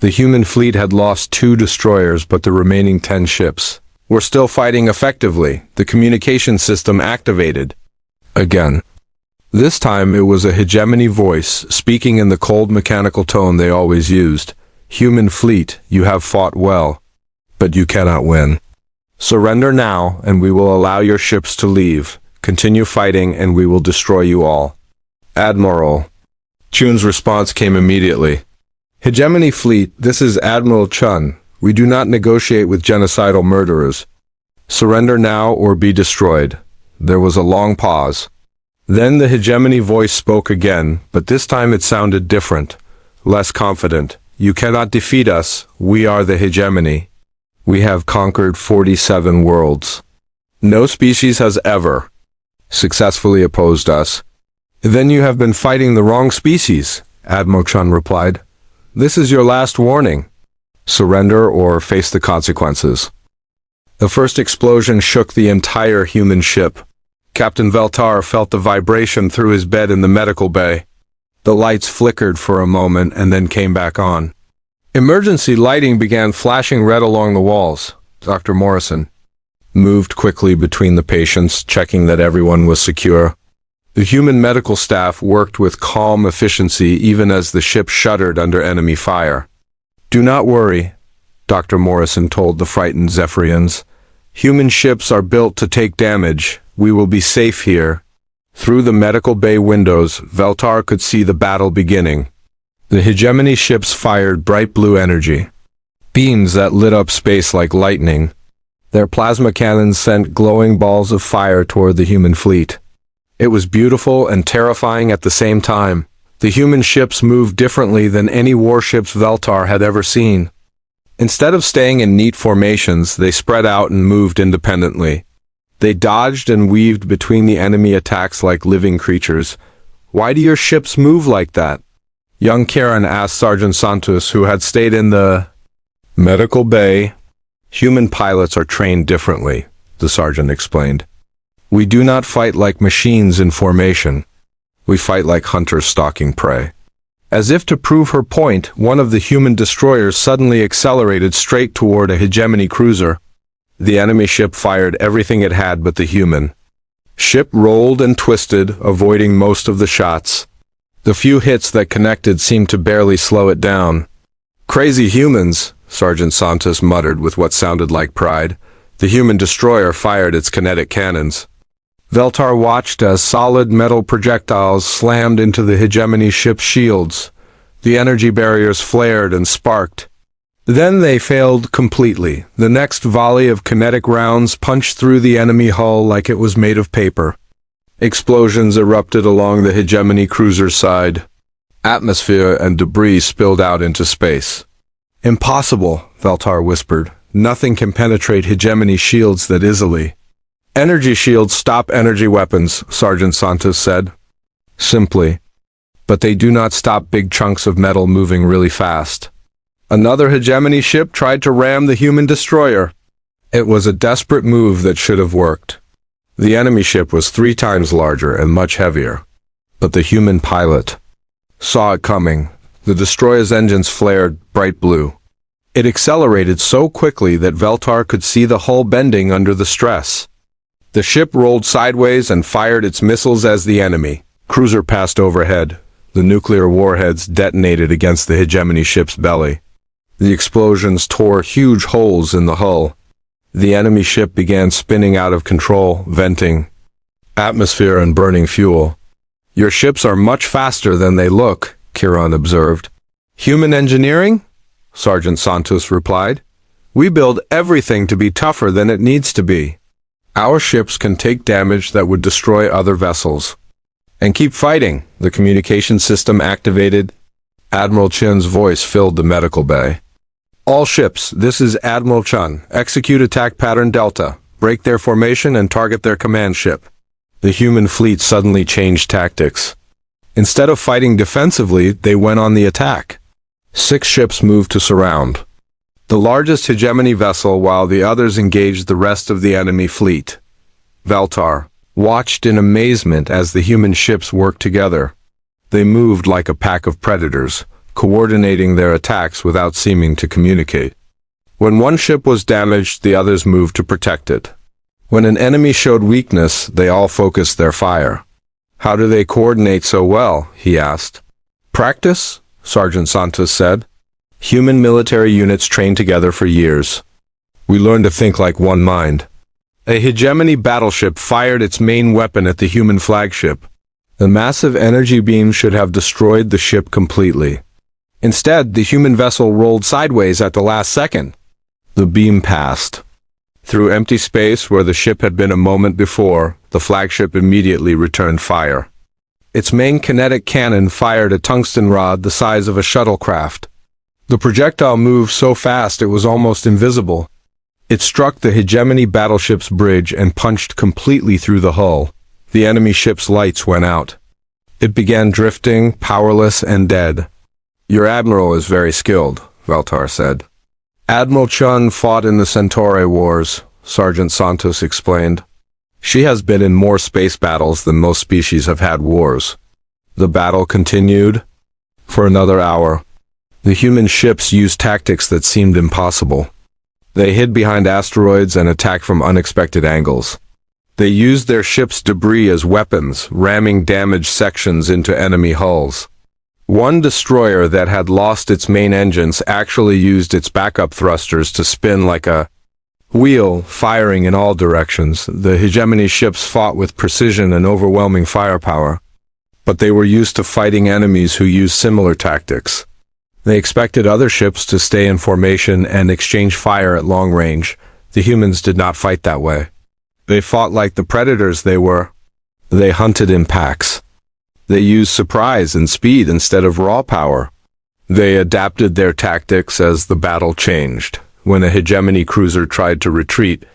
The human fleet had lost 2 destroyers, but the remaining 10 ships were still fighting effectively. The communication system activated again. This time it was a hegemony voice, speaking in the cold mechanical tone they always used. "Human fleet, you have fought well, but you cannot win. Surrender now, and we will allow your ships to leave. Continue fighting, and we will destroy you all." "Admiral." Chun's response came immediately. "Hegemony fleet, this is Admiral Chun. We do not negotiate with genocidal murderers. Surrender now or be destroyed." There was a long pause. Then the hegemony voice spoke again, but this time it sounded different, less confident. "You cannot defeat us. We are the hegemony. We have conquered 47 worlds. No species has ever successfully opposed us." "Then you have been fighting the wrong species," Admiral Chun replied. "This is your last warning. Surrender or face the consequences." The first explosion shook the entire human ship. Captain Veltar felt the vibration through his bed in the medical bay. The lights flickered for a moment and then came back on. Emergency lighting began flashing red along the walls. Dr. Morrison moved quickly between the patients, checking that everyone was secure. The human medical staff worked with calm efficiency even as the ship shuddered under enemy fire. "Do not worry," Dr. Morrison told the frightened Zephyrians. "Human ships are built to take damage. We will be safe here." Through the medical bay windows, Veltar could see the battle beginning. The hegemony ships fired bright blue energy, beams that lit up space like lightning. Their plasma cannons sent glowing balls of fire toward the human fleet. It was beautiful and terrifying at the same time. The human ships moved differently than any warships Veltar had ever seen. Instead of staying in neat formations, they spread out and moved independently. They dodged and weaved between the enemy attacks like living creatures. "Why do your ships move like that?" Young Karen asked Sergeant Santos, who had stayed in the medical bay. "Human pilots are trained differently," the sergeant explained. "We do not fight like machines in formation. We fight like hunters stalking prey." As if to prove her point, one of the human destroyers suddenly accelerated straight toward a hegemony cruiser. The enemy ship fired everything it had but the human. Ship rolled and twisted, avoiding most of the shots. The few hits that connected seemed to barely slow it down. "Crazy humans," Sergeant Santos muttered with what sounded like pride. The human destroyer fired its kinetic cannons. Veltar watched as solid metal projectiles slammed into the hegemony ship's shields. The energy barriers flared and sparked. Then they failed completely. The next volley of kinetic rounds punched through the enemy hull like it was made of paper. Explosions erupted along the hegemony cruiser's side. Atmosphere and debris spilled out into space. "Impossible," Veltar whispered. "Nothing can penetrate hegemony shields that easily." "Energy shields stop energy weapons," Sergeant Santos said. Simply. "But they do not stop big chunks of metal moving really fast." Another hegemony ship tried to ram the human destroyer. It was a desperate move that should have worked. The enemy ship was 3 times larger and much heavier. But the human pilot saw it coming. The destroyer's engines flared bright blue. It accelerated so quickly that Veltar could see the hull bending under the stress. The ship rolled sideways and fired its missiles as the enemy cruiser passed overhead. The nuclear warheads detonated against the hegemony ship's belly. The explosions tore huge holes in the hull. The enemy ship began spinning out of control, venting atmosphere and burning fuel. "Your ships are much faster than they look," Kiran observed. "Human engineering?" Sergeant Santos replied. "We build everything to be tougher than it needs to be. Our ships can take damage that would destroy other vessels. And keep fighting." The communication system activated. Admiral Chen's voice filled the medical bay. "All ships, this is Admiral Chen. Execute attack pattern Delta. Break their formation and target their command ship." The human fleet suddenly changed tactics. Instead of fighting defensively, they went on the attack. 6 ships moved to surround the largest hegemony vessel while the others engaged the rest of the enemy fleet. Veltar watched in amazement as the human ships worked together. They moved like a pack of predators, coordinating their attacks without seeming to communicate. When one ship was damaged, the others moved to protect it. When an enemy showed weakness, they all focused their fire. "How do they coordinate so well?" he asked. "Practice," Sergeant Santos said. "Human military units trained together for years. We learn to think like one mind." A hegemony battleship fired its main weapon at the human flagship. The massive energy beam should have destroyed the ship completely. Instead, the human vessel rolled sideways at the last second. The beam passed through empty space where the ship had been a moment before. The flagship immediately returned fire. Its main kinetic cannon fired a tungsten rod the size of a shuttlecraft. The projectile moved so fast it was almost invisible. It struck the hegemony battleship's bridge and punched completely through the hull. The enemy ship's lights went out. It began drifting, powerless and dead. "Your admiral is very skilled," Veltar said. "Admiral Chun fought in the Centauri Wars," Sergeant Santos explained. "She has been in more space battles than most species have had wars." The battle continued for another hour. The human ships used tactics that seemed impossible. They hid behind asteroids and attacked from unexpected angles. They used their ship's debris as weapons, ramming damaged sections into enemy hulls. One destroyer that had lost its main engines actually used its backup thrusters to spin like a wheel, firing in all directions. The hegemony ships fought with precision and overwhelming firepower. But they were used to fighting enemies who used similar tactics. They expected other ships to stay in formation and exchange fire at long range. The humans did not fight that way. They fought like the predators they were. They hunted in packs. They used surprise and speed instead of raw power. They adapted their tactics as the battle changed. When a hegemony cruiser tried to retreat,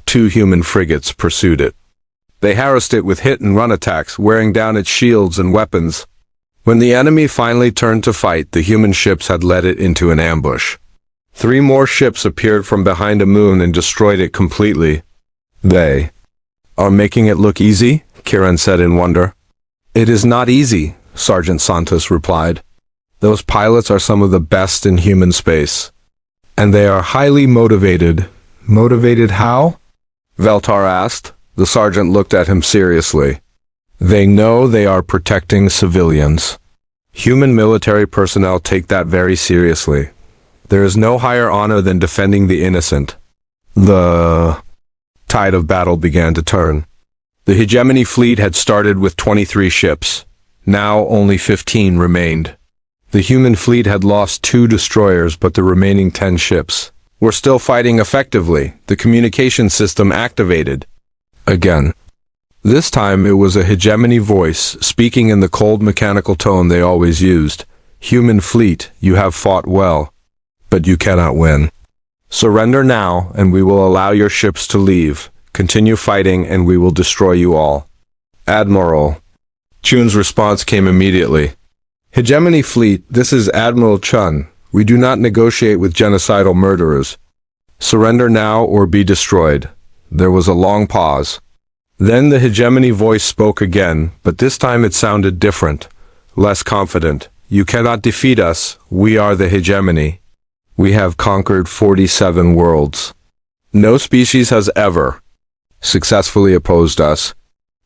2 human frigates pursued it. They harassed it with hit-and-run attacks, wearing down its shields and weapons. When the enemy finally turned to fight, the human ships had led it into an ambush. 3 more ships appeared from behind a moon and destroyed it completely. They are making it look easy, Kieran said in wonder. It is not easy, Sergeant Santos replied. Those pilots are some of the best in human space. And they are highly motivated. Motivated how? Veltar asked. The sergeant looked at him seriously. They know they are protecting civilians. Human military personnel take that very seriously. There is no higher honor than defending the innocent. The tide of battle began to turn. The hegemony fleet had started with 23 ships. Now only 15 remained. The human fleet had lost 2 destroyers, but the remaining 10 ships were still fighting effectively. The communication system activated. Again. This time it was a hegemony voice, speaking in the cold mechanical tone they always used. Human fleet, you have fought well, but you cannot win. Surrender now, and we will allow your ships to leave. Continue fighting, and we will destroy you all. Admiral. Chun's response came immediately. Hegemony fleet, this is Admiral Chun. We do not negotiate with genocidal murderers. Surrender now or be destroyed. There was a long pause. Then the hegemony voice spoke again, but this time it sounded different, less confident. You cannot defeat us. We are the hegemony. We have conquered 47 worlds. No species has ever successfully opposed us.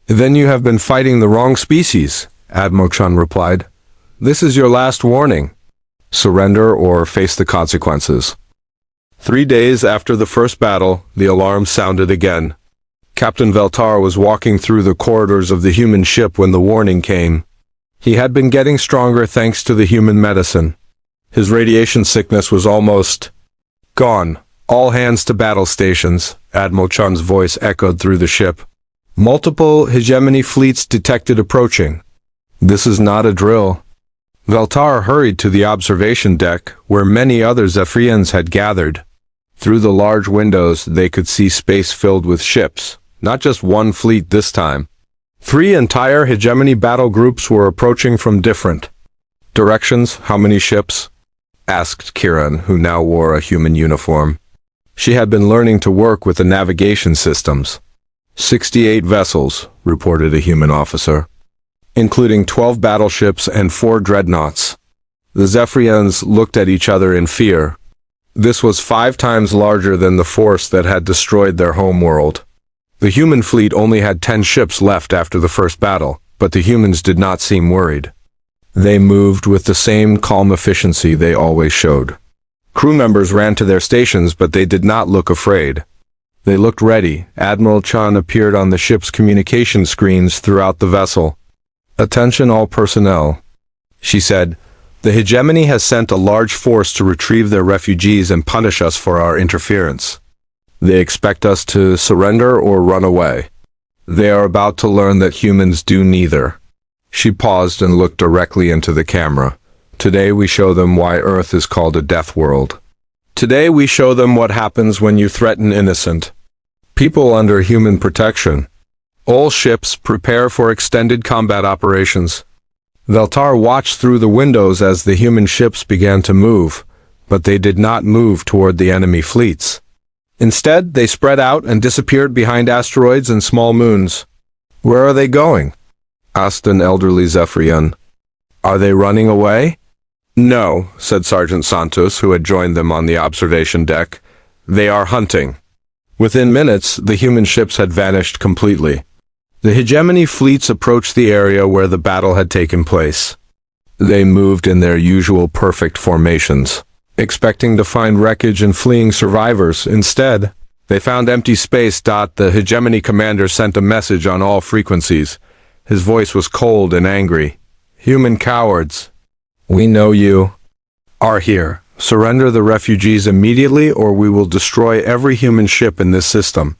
Then you have been fighting the wrong species, Admiral Chun replied. This is your last warning. Surrender or face the consequences. 3 days after the first battle, the alarm sounded again. Captain Veltar was walking through the corridors of the human ship when the warning came. He had been getting stronger thanks to the human medicine. His radiation sickness was almost gone. All hands to battle stations, Admiral Chun's voice echoed through the ship. Multiple hegemony fleets detected approaching. This is not a drill. Veltar hurried to the observation deck, where many other Zephyrians had gathered. Through the large windows, they could see space filled with ships, not just one fleet this time. 3 entire hegemony battle groups were approaching from different directions. How many ships? Asked Kieran, who now wore a human uniform. She had been learning to work with the navigation systems. 68 vessels, reported a human officer, including 12 battleships and 4 dreadnoughts. The Zephyrians looked at each other in fear. This was 5 times larger than the force that had destroyed their homeworld. The human fleet only had 10 ships left after the first battle, but the humans did not seem worried. They moved with the same calm efficiency they always showed. Crew members ran to their stations, but they did not look afraid. They looked ready. Admiral Chun appeared on the ship's communication screens throughout the vessel. Attention all personnel, she said. The hegemony has sent a large force to retrieve their refugees and punish us for our interference. They expect us to surrender or run away. They are about to learn that humans do neither. She paused and looked directly into the camera. Today we show them why Earth is called a death world. Today we show them what happens when you threaten innocent people under human protection. All ships prepare for extended combat operations. Veltar watched through the windows as the human ships began to move, but they did not move toward the enemy fleets. Instead, they spread out and disappeared behind asteroids and small moons. Where are they going? Asked an elderly Zephyrian. Are they running away? No, said Sergeant Santos, who had joined them on the observation deck. They are hunting. Within minutes, the human ships had vanished completely. The hegemony fleets approached the area where the battle had taken place. They moved in their usual perfect formations, expecting to find wreckage and fleeing survivors. Instead, they found empty space. The hegemony commander sent a message on all frequencies. His voice was cold and angry. Human cowards. We know you are here. Surrender the refugees immediately or we will destroy every human ship in this system.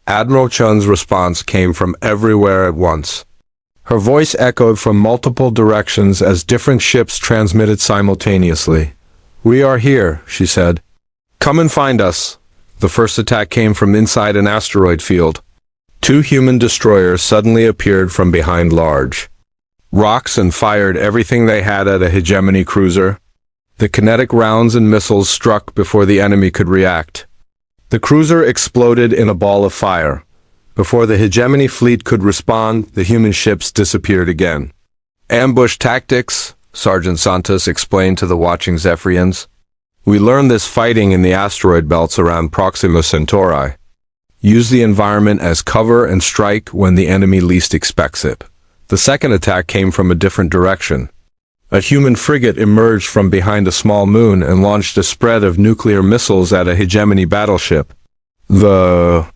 Admiral Chun's response came from everywhere at once. Her voice echoed from multiple directions as different ships transmitted simultaneously. We are here, she said. Come and find us. The first attack came from inside an asteroid field. Two human destroyers suddenly appeared from behind large rocks and fired everything they had at a hegemony cruiser. The kinetic rounds and missiles struck before the enemy could react. The cruiser exploded in a ball of fire. Before the hegemony fleet could respond, the human ships disappeared again. Ambush tactics, Sergeant Santos explained to the watching Zephyrians. We learned this fighting in the asteroid belts around Proxima Centauri. Use the environment as cover and strike when the enemy least expects it. The second attack came from a different direction. A human frigate emerged from behind a small moon and launched a spread of nuclear missiles at a hegemony battleship. The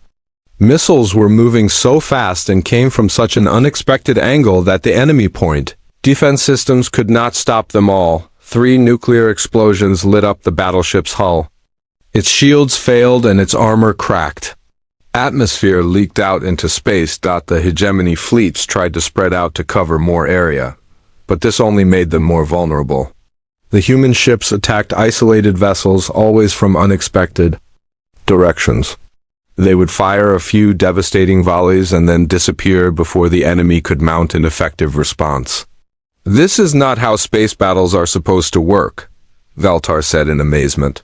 missiles were moving so fast and came from such an unexpected angle that the enemy point defense systems could not stop them all. 3 nuclear explosions lit up the battleship's hull. Its shields failed and its armor cracked. Atmosphere leaked out into space. The hegemony fleets tried to spread out to cover more area, but this only made them more vulnerable. The human ships attacked isolated vessels, always from unexpected directions. They would fire a few devastating volleys and then disappear before the enemy could mount an effective response. This is not how space battles are supposed to work, Veltar said in amazement.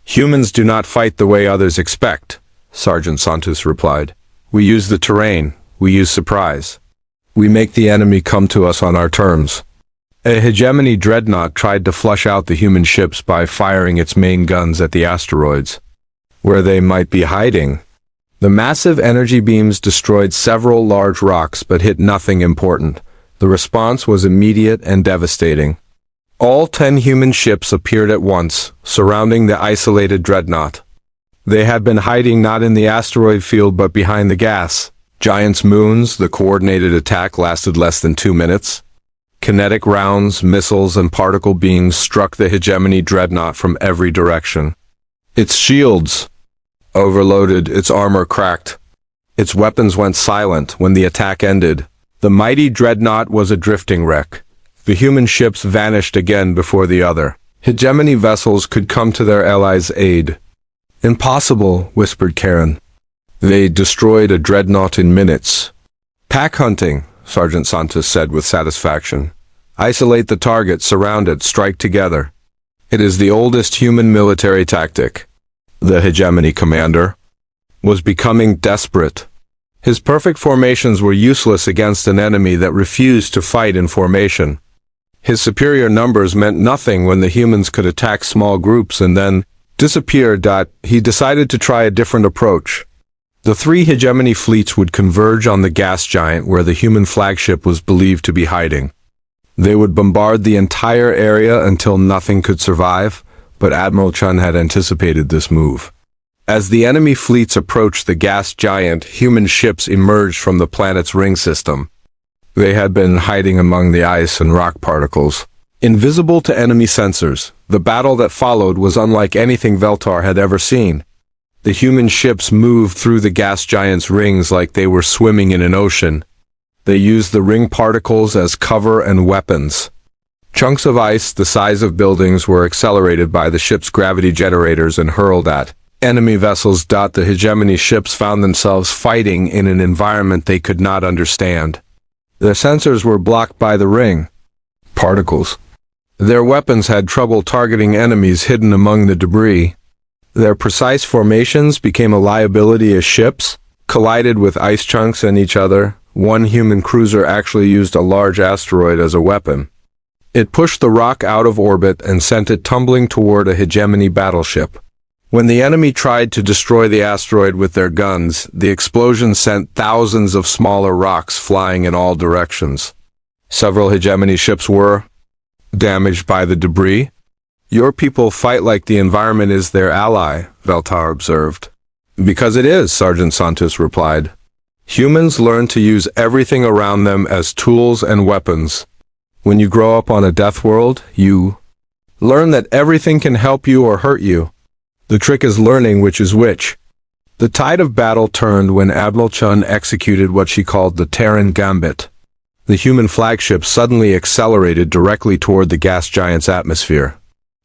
Humans do not fight the way others expect, Sergeant Santos replied. We use the terrain, we use surprise. We make the enemy come to us on our terms. A hegemony dreadnought tried to flush out the human ships by firing its main guns at the asteroids, where they might be hiding. The massive energy beams destroyed several large rocks but hit nothing important. The response was immediate and devastating. All 10 human ships appeared at once, surrounding the isolated dreadnought. They had been hiding not in the asteroid field but behind the gas giant's moons. The coordinated attack lasted less than 2 minutes. Kinetic rounds, missiles, and particle beams struck the hegemony dreadnought from every direction. Its shields overloaded, its armor cracked. Its weapons went silent when the attack ended. The mighty dreadnought was a drifting wreck. The human ships vanished again before the other hegemony vessels could come to their allies' aid. Impossible, whispered Karen. They destroyed a dreadnought in minutes. Pack hunting, Sergeant Santos said with satisfaction. Isolate the target, surround it, strike together. It is the oldest human military tactic. The hegemony commander was becoming desperate. His perfect formations were useless against an enemy that refused to fight in formation. His superior numbers meant nothing when the humans could attack small groups and then disappear. He decided to try a different approach. The 3 hegemony fleets would converge on the gas giant where the human flagship was believed to be hiding. They would bombard the entire area until nothing could survive, but Admiral Chun had anticipated this move. As the enemy fleets approached the gas giant, human ships emerged from the planet's ring system. They had been hiding among the ice and rock particles. Invisible to enemy sensors, the battle that followed was unlike anything Veltar had ever seen. The human ships moved through the gas giant's rings like they were swimming in an ocean. They used the ring particles as cover and weapons. Chunks of ice the size of buildings were accelerated by the ship's gravity generators and hurled at enemy vessels. The hegemony ships found themselves fighting in an environment they could not understand. Their sensors were blocked by the ring particles. Their weapons had trouble targeting enemies hidden among the debris. Their precise formations became a liability as ships collided with ice chunks and each other. One human cruiser actually used a large asteroid as a weapon. It pushed the rock out of orbit and sent it tumbling toward a hegemony battleship. When the enemy tried to destroy the asteroid with their guns, the explosion sent thousands of smaller rocks flying in all directions. Several hegemony ships were damaged by the debris. Your people fight like the environment is their ally, Veltar observed. Because it is, Sergeant Santos replied. Humans learn to use everything around them as tools and weapons. When you grow up on a death world, you learn that everything can help you or hurt you. The trick is learning which is which. The tide of battle turned when Admiral Chun executed what she called the Terran Gambit. The human flagship suddenly accelerated directly toward the gas giant's atmosphere.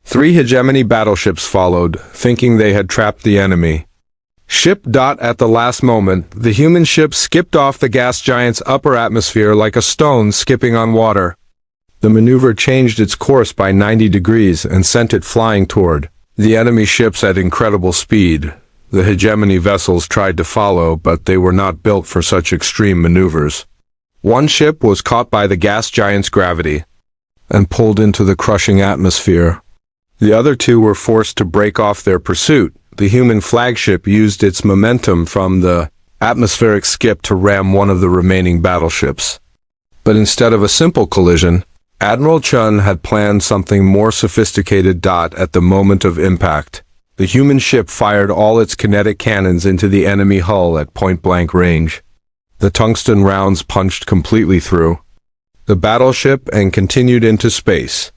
3 hegemony battleships followed, thinking they had trapped the enemy. Ship. At the last moment, the human ship skipped off the gas giant's upper atmosphere like a stone skipping on water. The maneuver changed its course by 90 degrees and sent it flying toward the enemy ships at incredible speed. The hegemony vessels tried to follow, but they were not built for such extreme maneuvers. One ship was caught by the gas giant's gravity and pulled into the crushing atmosphere. The other two were forced to break off their pursuit. The human flagship used its momentum from the atmospheric skip to ram one of the remaining battleships. But instead of a simple collision, Admiral Chun had planned something more sophisticated. At the moment of impact, the human ship fired all its kinetic cannons into the enemy hull at point-blank range. The tungsten rounds punched completely through the battleship and continued into space.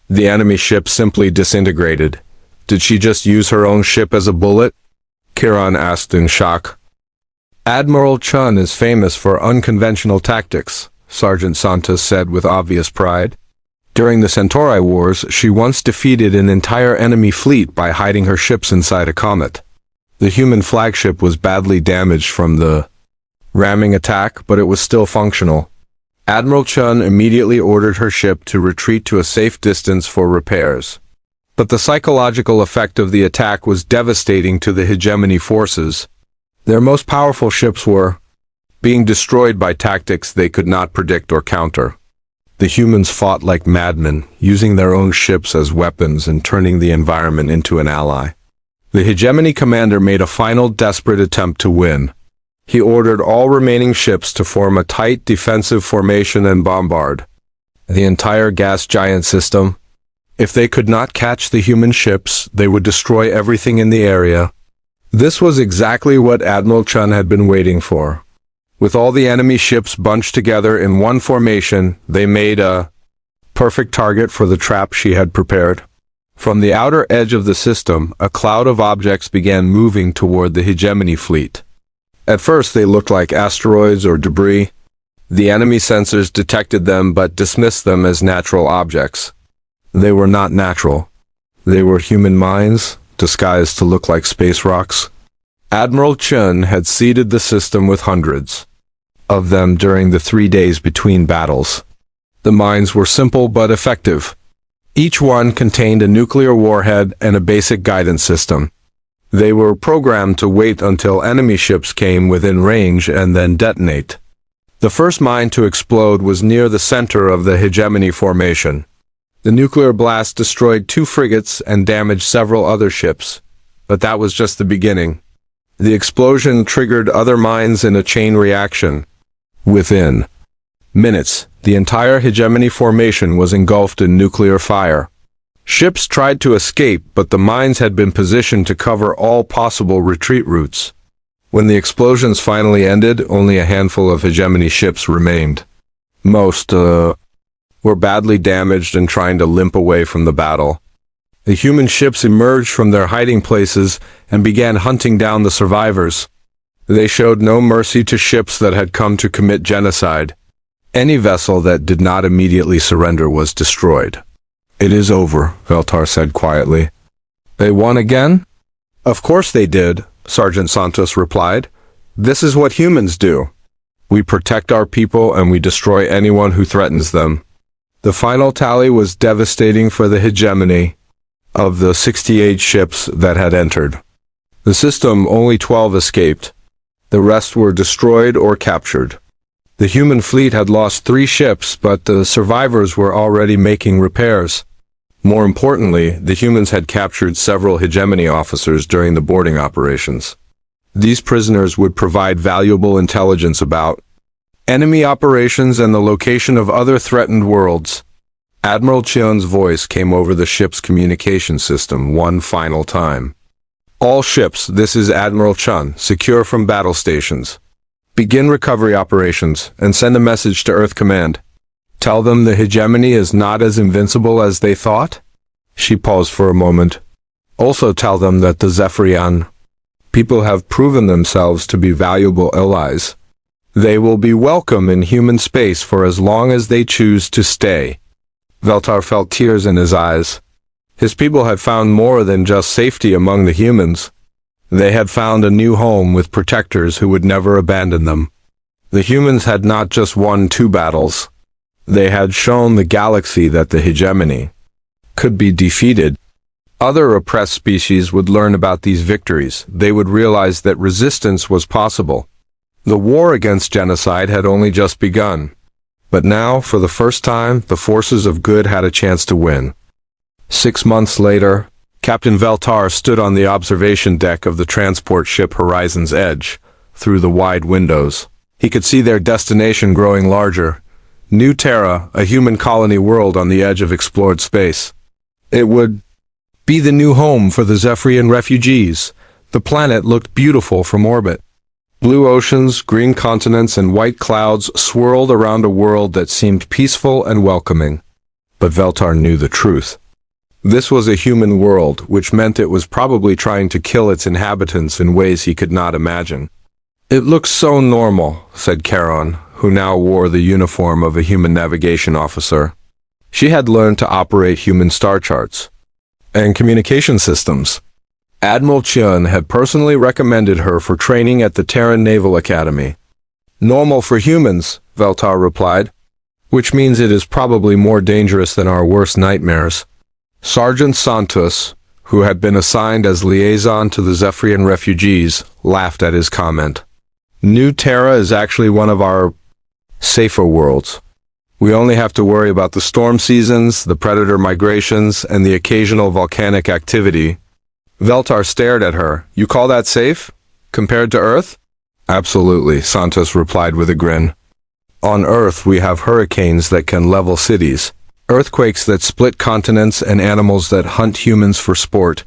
The enemy ship simply disintegrated. Did she just use her own ship as a bullet? Kiran asked in shock. Admiral Chun is famous for unconventional tactics, Sergeant Santos said with obvious pride. During the Centauri Wars, she once defeated an entire enemy fleet by hiding her ships inside a comet. The human flagship was badly damaged from the ramming attack, but it was still functional. Admiral Chun immediately ordered her ship to retreat to a safe distance for repairs. But the psychological effect of the attack was devastating to the hegemony forces. Their most powerful ships were being destroyed by tactics they could not predict or counter. The humans fought like madmen, using their own ships as weapons and turning the environment into an ally. The hegemony commander made a final desperate attempt to win. He ordered all remaining ships to form a tight defensive formation and bombard the entire gas giant system. If they could not catch the human ships, they would destroy everything in the area. This was exactly what Admiral Chun had been waiting for. With all the enemy ships bunched together in one formation, they made a perfect target for the trap she had prepared. From the outer edge of the system, a cloud of objects began moving toward the hegemony fleet. At first they looked like asteroids or debris. The enemy sensors detected them but dismissed them as natural objects. They were not natural. They were human minds, disguised to look like space rocks. Admiral Chun had seeded the system with hundreds of them during the 3 days between battles. The mines were simple but effective. Each one contained a nuclear warhead and a basic guidance system. They were programmed to wait until enemy ships came within range and then detonate. The first mine to explode was near the center of the hegemony formation. The nuclear blast destroyed 2 frigates and damaged several other ships. But that was just the beginning. The explosion triggered other mines in a chain reaction. Within minutes, the entire hegemony formation was engulfed in nuclear fire. Ships tried to escape, but the mines had been positioned to cover all possible retreat routes. When the explosions finally ended, only a handful of hegemony ships remained. Most were badly damaged and trying to limp away from the battle. The human ships emerged from their hiding places and began hunting down the survivors. They showed no mercy to ships that had come to commit genocide. Any vessel that did not immediately surrender was destroyed. "It is over," Veltar said quietly. "They won again?" "Of course they did," Sergeant Santos replied. "This is what humans do. We protect our people and we destroy anyone who threatens them." The final tally was devastating for the hegemony. Of the 68 ships that had entered the system, only 12 escaped. The rest were destroyed or captured. The human fleet had lost 3 ships, but the survivors were already making repairs. More importantly, the humans had captured several hegemony officers during the boarding operations. These prisoners would provide valuable intelligence about enemy operations and the location of other threatened worlds. Admiral Chun's voice came over the ship's communication system one final time. "All ships, this is Admiral Chun, secure from battle stations. Begin recovery operations and send a message to Earth Command. Tell them the hegemony is not as invincible as they thought." She paused for a moment. "Also tell them that the Zephyrian people have proven themselves to be valuable allies. They will be welcome in human space for as long as they choose to stay." Veltar felt tears in his eyes. His people had found more than just safety among the humans. They had found a new home with protectors who would never abandon them. The humans had not just won 2 battles. They had shown the galaxy that the hegemony could be defeated. Other oppressed species would learn about these victories. They would realize that resistance was possible. The war against genocide had only just begun. But now, for the first time, the forces of good had a chance to win. 6 months later, Captain Veltar stood on the observation deck of the transport ship Horizon's Edge. Through the wide windows, he could see their destination growing larger. New Terra, a human colony world on the edge of explored space. It would be the new home for the Zephyrian refugees. The planet looked beautiful from orbit. Blue oceans, green continents, and white clouds swirled around a world that seemed peaceful and welcoming. But Veltar knew the truth. This was a human world, which meant it was probably trying to kill its inhabitants in ways he could not imagine. "It looks so normal," said Charon, who now wore the uniform of a human navigation officer. She had learned to operate human star charts and communication systems. Admiral Chun had personally recommended her for training at the Terran Naval Academy. "Normal for humans," Veltar replied, "which means it is probably more dangerous than our worst nightmares." Sergeant Santos, who had been assigned as liaison to the Zephyrian refugees, laughed at his comment. "New Terra is actually one of our safer worlds. We only have to worry about the storm seasons, the predator migrations, and the occasional volcanic activity." Veltar stared at her. "You call that safe? Compared to Earth?" "Absolutely," Santos replied with a grin. "On Earth we have hurricanes that can level cities, earthquakes that split continents, and animals that hunt humans for sport.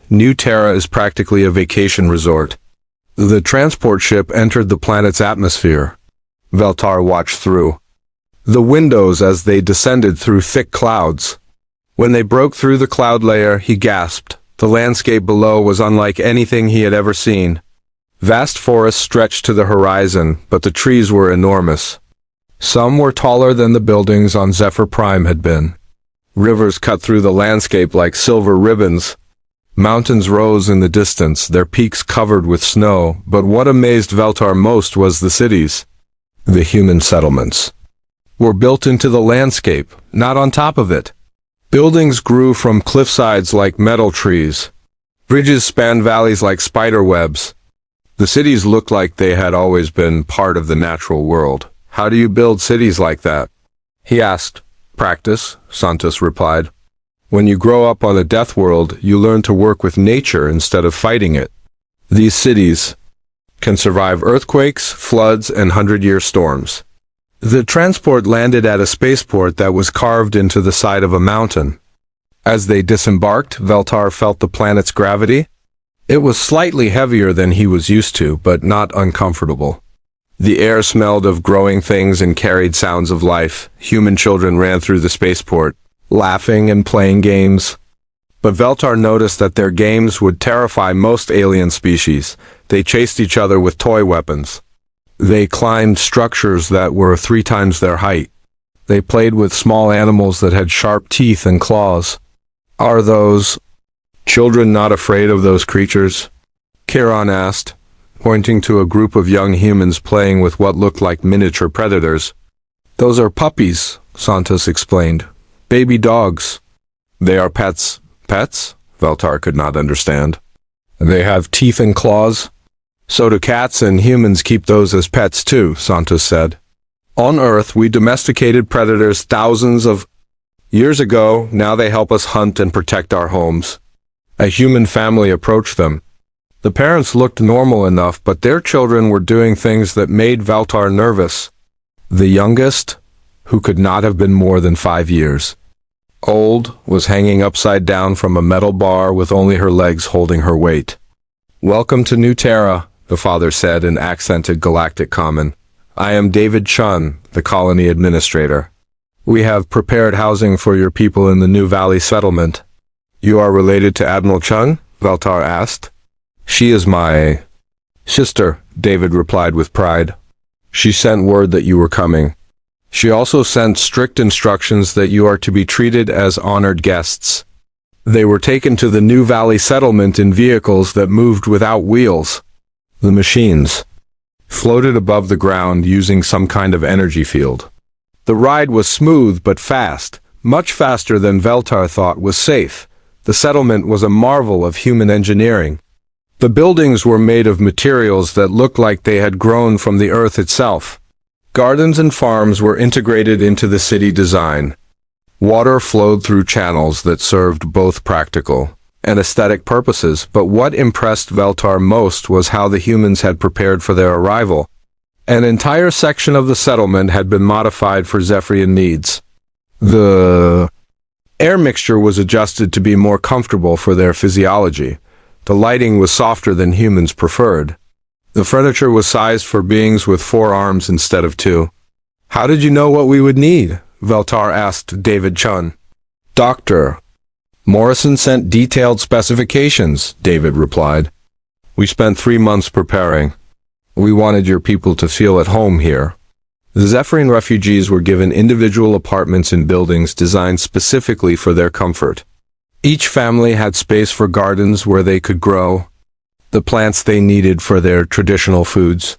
New Terra is practically a vacation resort." The transport ship entered the planet's atmosphere. Veltar watched through the windows as they descended through thick clouds. When they broke through the cloud layer, he gasped. The landscape below was unlike anything he had ever seen. Vast forests stretched to the horizon, but the trees were enormous. Some were taller than the buildings on Zephyr Prime had been. Rivers cut through the landscape like silver ribbons. Mountains rose in the distance, their peaks covered with snow, but what amazed Veltar most was the cities. The human settlements were built into the landscape, not on top of it. Buildings grew from cliffsides like metal trees. Bridges spanned valleys like spider webs. The cities looked like they had always been part of the natural world. "How do you build cities like that?" he asked. "Practice," Santos replied. "When you grow up on a death world, you learn to work with nature instead of fighting it. These cities can survive earthquakes, floods, and 100-year storms." The transport landed at a spaceport that was carved into the side of a mountain. As they disembarked, Veltar felt the planet's gravity. It was slightly heavier than he was used to, but not uncomfortable. The air smelled of growing things and carried sounds of life. Human children ran through the spaceport, laughing and playing games. But Veltar noticed that their games would terrify most alien species. They chased each other with toy weapons. They climbed structures that were 3 times their height. They played with small animals that had sharp teeth and claws. "Are those children not afraid of those creatures?" Charon asked, pointing to a group of young humans playing with what looked like miniature predators. "Those are puppies," Santos explained. "Baby dogs." "They are pets." "Pets?" Veltar could not understand. "They have teeth and claws?" "So do cats, and humans keep those as pets too," Santos said. "On Earth, we domesticated predators thousands of years ago. Now they help us hunt and protect our homes." A human family approached them. The parents looked normal enough, but their children were doing things that made Veltar nervous. The youngest, who could not have been more than 5 years old, was hanging upside down from a metal bar with only her legs holding her weight. "Welcome to New Terra," the father said in accented Galactic Common. "I am David Chun, the colony administrator. We have prepared housing for your people in the New Valley settlement." "You are related to Admiral Chun?" Veltar asked. "She is my sister," David replied with pride. "She sent word that you were coming. She also sent strict instructions that you are to be treated as honored guests." They were taken to the New Valley settlement in vehicles that moved without wheels. The machines floated above the ground using some kind of energy field. The ride was smooth but fast, much faster than Veltar thought was safe. The settlement was a marvel of human engineering. The buildings were made of materials that looked like they had grown from the earth itself. Gardens and farms were integrated into the city design. Water flowed through channels that served both practical and aesthetic purposes, but what impressed Veltar most was how the humans had prepared for their arrival. An entire section of the settlement had been modified for Zephyrian needs. The air mixture was adjusted to be more comfortable for their physiology. The lighting was softer than humans preferred. The furniture was sized for beings with 4 arms instead of 2. "How did you know what we would need?" Veltar asked David Chun. "Doctor Morrison sent detailed specifications," David replied. "We spent 3 months preparing. We wanted your people to feel at home here." The Zephyrian refugees were given individual apartments in buildings designed specifically for their comfort. Each family had space for gardens where they could grow the plants they needed for their traditional foods.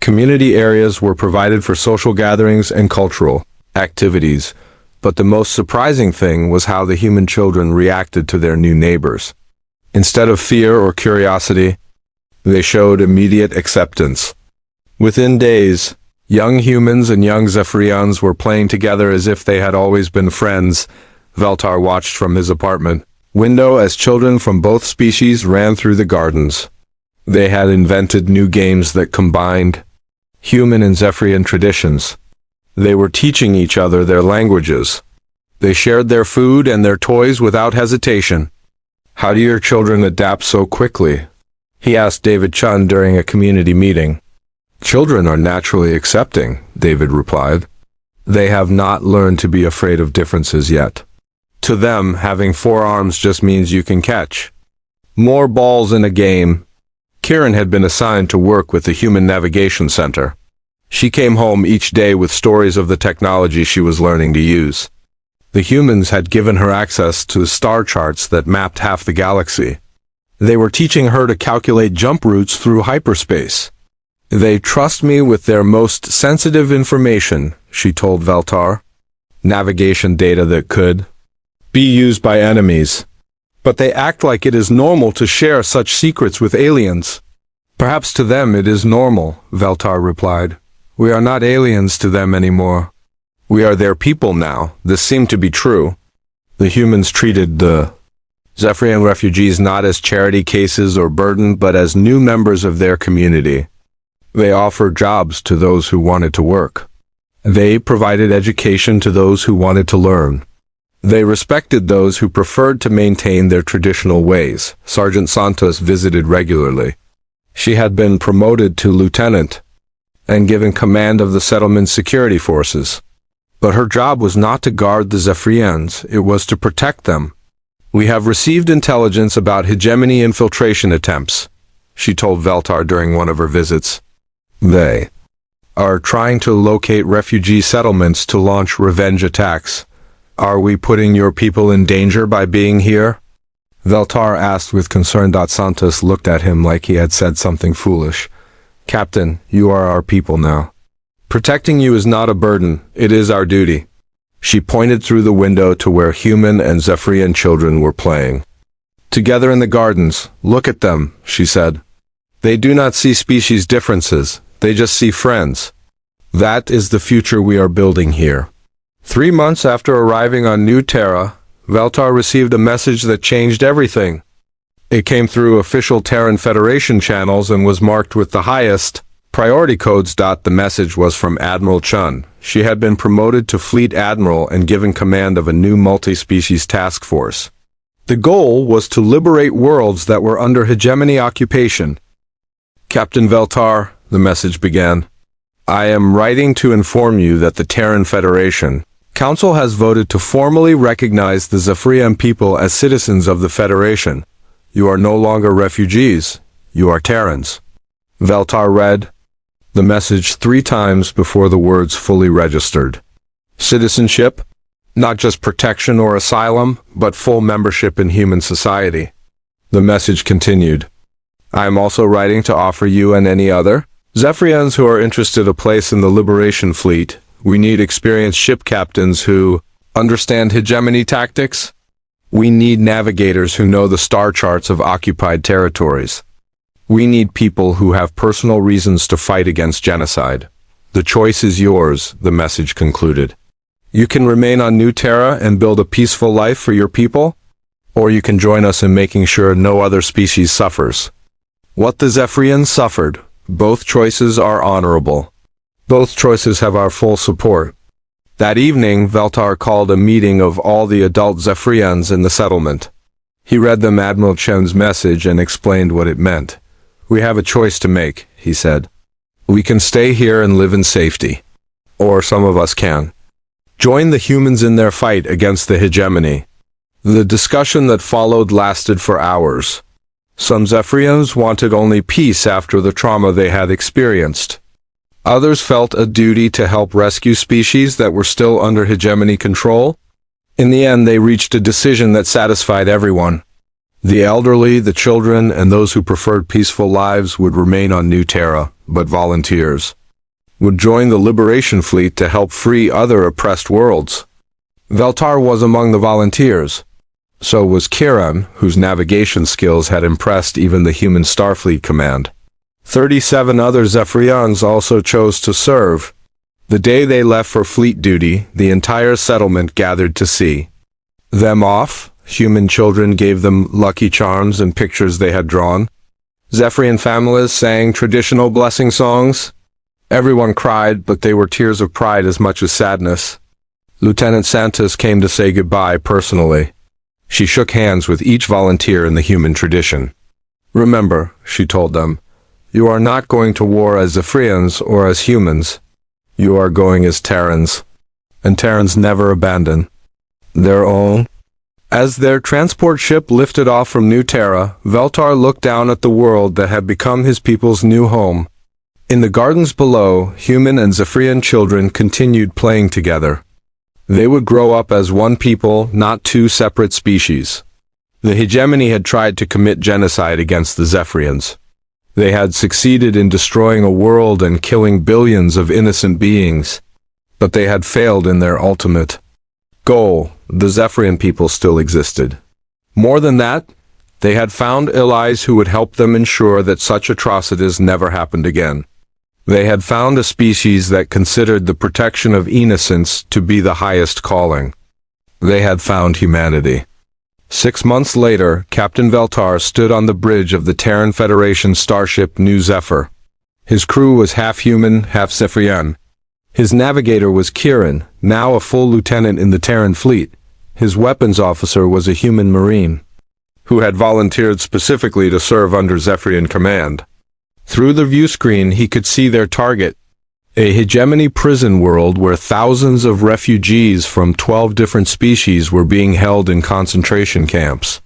Community areas were provided for social gatherings and cultural activities, but the most surprising thing was how the human children reacted to their new neighbors. Instead of fear or curiosity, they showed immediate acceptance. Within days, young humans and young Zephyrians were playing together as if they had always been friends. Veltar watched from his apartment window as children from both species ran through the gardens. They had invented new games that combined human and Zephyrian traditions. They were teaching each other their languages. They shared their food and their toys without hesitation. "How do your children adapt so quickly?" he asked David Chun during a community meeting. "Children are naturally accepting," David replied. "They have not learned to be afraid of differences yet. To them, having 4 arms just means you can catch more balls in a game." Kieran had been assigned to work with the Human Navigation Center. She came home each day with stories of the technology she was learning to use. The humans had given her access to the star charts that mapped half the galaxy. They were teaching her to calculate jump routes through hyperspace. "They trust me with their most sensitive information," she told Veltar. "Navigation data that could be used by enemies. But they act like it is normal to share such secrets with aliens." "Perhaps to them it is normal," Veltar replied. "We are not aliens to them anymore. We are their people now." This seemed to be true. The humans treated the Zephyrian refugees not as charity cases or burden, but as new members of their community. They offered jobs to those who wanted to work. They provided education to those who wanted to learn. They respected those who preferred to maintain their traditional ways. Sergeant Santos visited regularly. She had been promoted to lieutenant and given command of the settlement's security forces. But her job was not to guard the Zephyrians, it was to protect them. "We have received intelligence about hegemony infiltration attempts," she told Veltar during one of her visits. "They are trying to locate refugee settlements to launch revenge attacks. Are we putting your people in danger by being here?" Veltar asked with concern. Santos looked at him like he had said something foolish. "Captain, you are our people now. Protecting you is not a burden, it is our duty." She pointed through the window to where human and Zephyrian children were playing together in the gardens. "Look at them," she said. "They do not see species differences, they just see friends. That is the future we are building here." 3 months after arriving on New Terra, Veltar received a message that changed everything. It came through official Terran Federation channels and was marked with the highest priority codes. The message was from Admiral Chun. She had been promoted to Fleet Admiral and given command of a new multi-species task force. The goal was to liberate worlds that were under hegemony occupation. "Captain Veltar," the message began, "I am writing to inform you that the Terran Federation Council has voted to formally recognize the Zephyrian people as citizens of the Federation. You are no longer refugees, you are Terrans." Veltar read the message 3 times before the words fully registered. "Citizenship? Not just protection or asylum, but full membership in human society. The message continued. I am also writing to offer you and any other Zephyrians who are interested a place in the Liberation Fleet. We need experienced ship captains who understand hegemony tactics. We need navigators who know the star charts of occupied territories. We need people who have personal reasons to fight against genocide. The choice is yours, the message concluded. You can remain on New Terra and build a peaceful life for your people, or you can join us in making sure no other species suffers. What the Zephyrians suffered, both choices are honorable. Both choices have our full support. That evening, Veltar called a meeting of all the adult Zephyrians in the settlement. He read them Admiral Chen's message and explained what it meant. We have a choice to make, he said. We can stay here and live in safety. Or some of us can. Join the humans in their fight against the hegemony. The discussion that followed lasted for hours. Some Zephyrians wanted only peace after the trauma they had experienced. Others felt a duty to help rescue species that were still under hegemony control. In the end, they reached a decision that satisfied everyone. The elderly, the children, and those who preferred peaceful lives would remain on New Terra, but volunteers would join the Liberation Fleet to help free other oppressed worlds. Veltar was among the volunteers. So was Kiran, whose navigation skills had impressed even the human Starfleet command. 37 other Zephyrians also chose to serve. The day they left for fleet duty, the entire settlement gathered to see them off. Human children gave them lucky charms and pictures they had drawn. Zephyrian families sang traditional blessing songs. Everyone cried, but they were tears of pride as much as sadness. Lieutenant Santos came to say goodbye personally. She shook hands with each volunteer in the human tradition. Remember, she told them, you are not going to war as Zephyrians or as humans. You are going as Terrans. And Terrans never abandon their own. As their transport ship lifted off from New Terra, Veltar looked down at the world that had become his people's new home. In the gardens below, human and Zephyrian children continued playing together. They would grow up as one people, not two separate species. The hegemony had tried to commit genocide against the Zephyrians. They had succeeded in destroying a world and killing billions of innocent beings. But they had failed in their ultimate goal. The Zephyrian people still existed. More than that, they had found allies who would help them ensure that such atrocities never happened again. They had found a species that considered the protection of innocence to be the highest calling. They had found humanity. 6 months later, Captain Veltar stood on the bridge of the Terran Federation starship New Zephyr. His crew was half human, half Zephyrian. His navigator was Kiran, now a full lieutenant in the Terran fleet. His weapons officer was a human marine, who had volunteered specifically to serve under Zephyrian command. Through the view screen, he could see their target, a hegemony prison world where thousands of refugees from 12 different species were being held in concentration camps.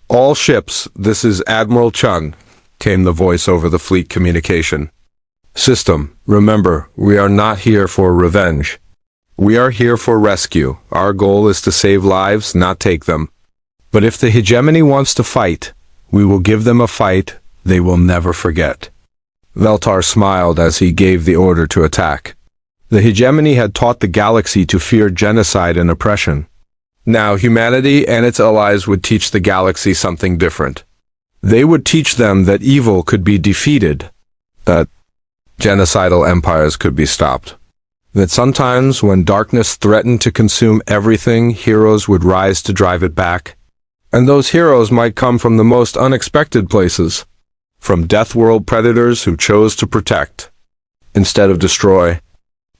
All ships, this is Admiral Chun, came the voice over the fleet communication system. Remember, we are not here for revenge. We are here for rescue. Our goal is to save lives, not take them. But if the hegemony wants to fight, we will give them a fight they will never forget. Veltar smiled as he gave the order to attack. The hegemony had taught the galaxy to fear genocide and oppression. Now humanity and its allies would teach the galaxy something different. They would teach them that evil could be defeated, that genocidal empires could be stopped, that sometimes when darkness threatened to consume everything, heroes would rise to drive it back. And those heroes might come from the most unexpected places. From Death World predators who chose to protect instead of destroy.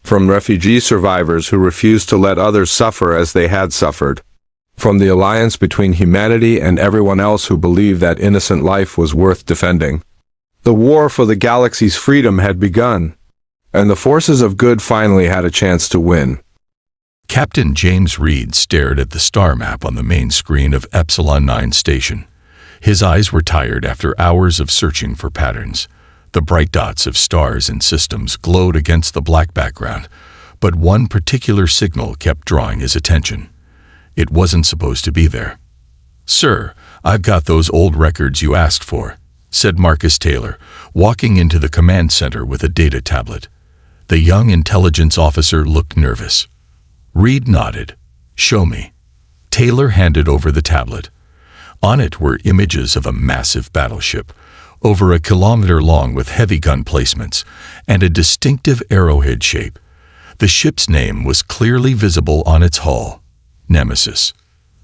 From refugee survivors who refused to let others suffer as they had suffered. From the alliance between humanity and everyone else who believed that innocent life was worth defending. The war for the galaxy's freedom had begun, and the forces of good finally had a chance to win. Captain James Reed stared at the star map on the main screen of Epsilon 9 Station. His eyes were tired after hours of searching for patterns. The bright dots of stars and systems glowed against the black background, but one particular signal kept drawing his attention. It wasn't supposed to be there. "Sir, I've got those old records you asked for," said Marcus Taylor, walking into the command center with a data tablet. The young intelligence officer looked nervous. Reed nodded. "Show me." Taylor handed over the tablet. On it were images of a massive battleship, over a kilometer long with heavy gun placements, and a distinctive arrowhead shape. The ship's name was clearly visible on its hull. Nemesis.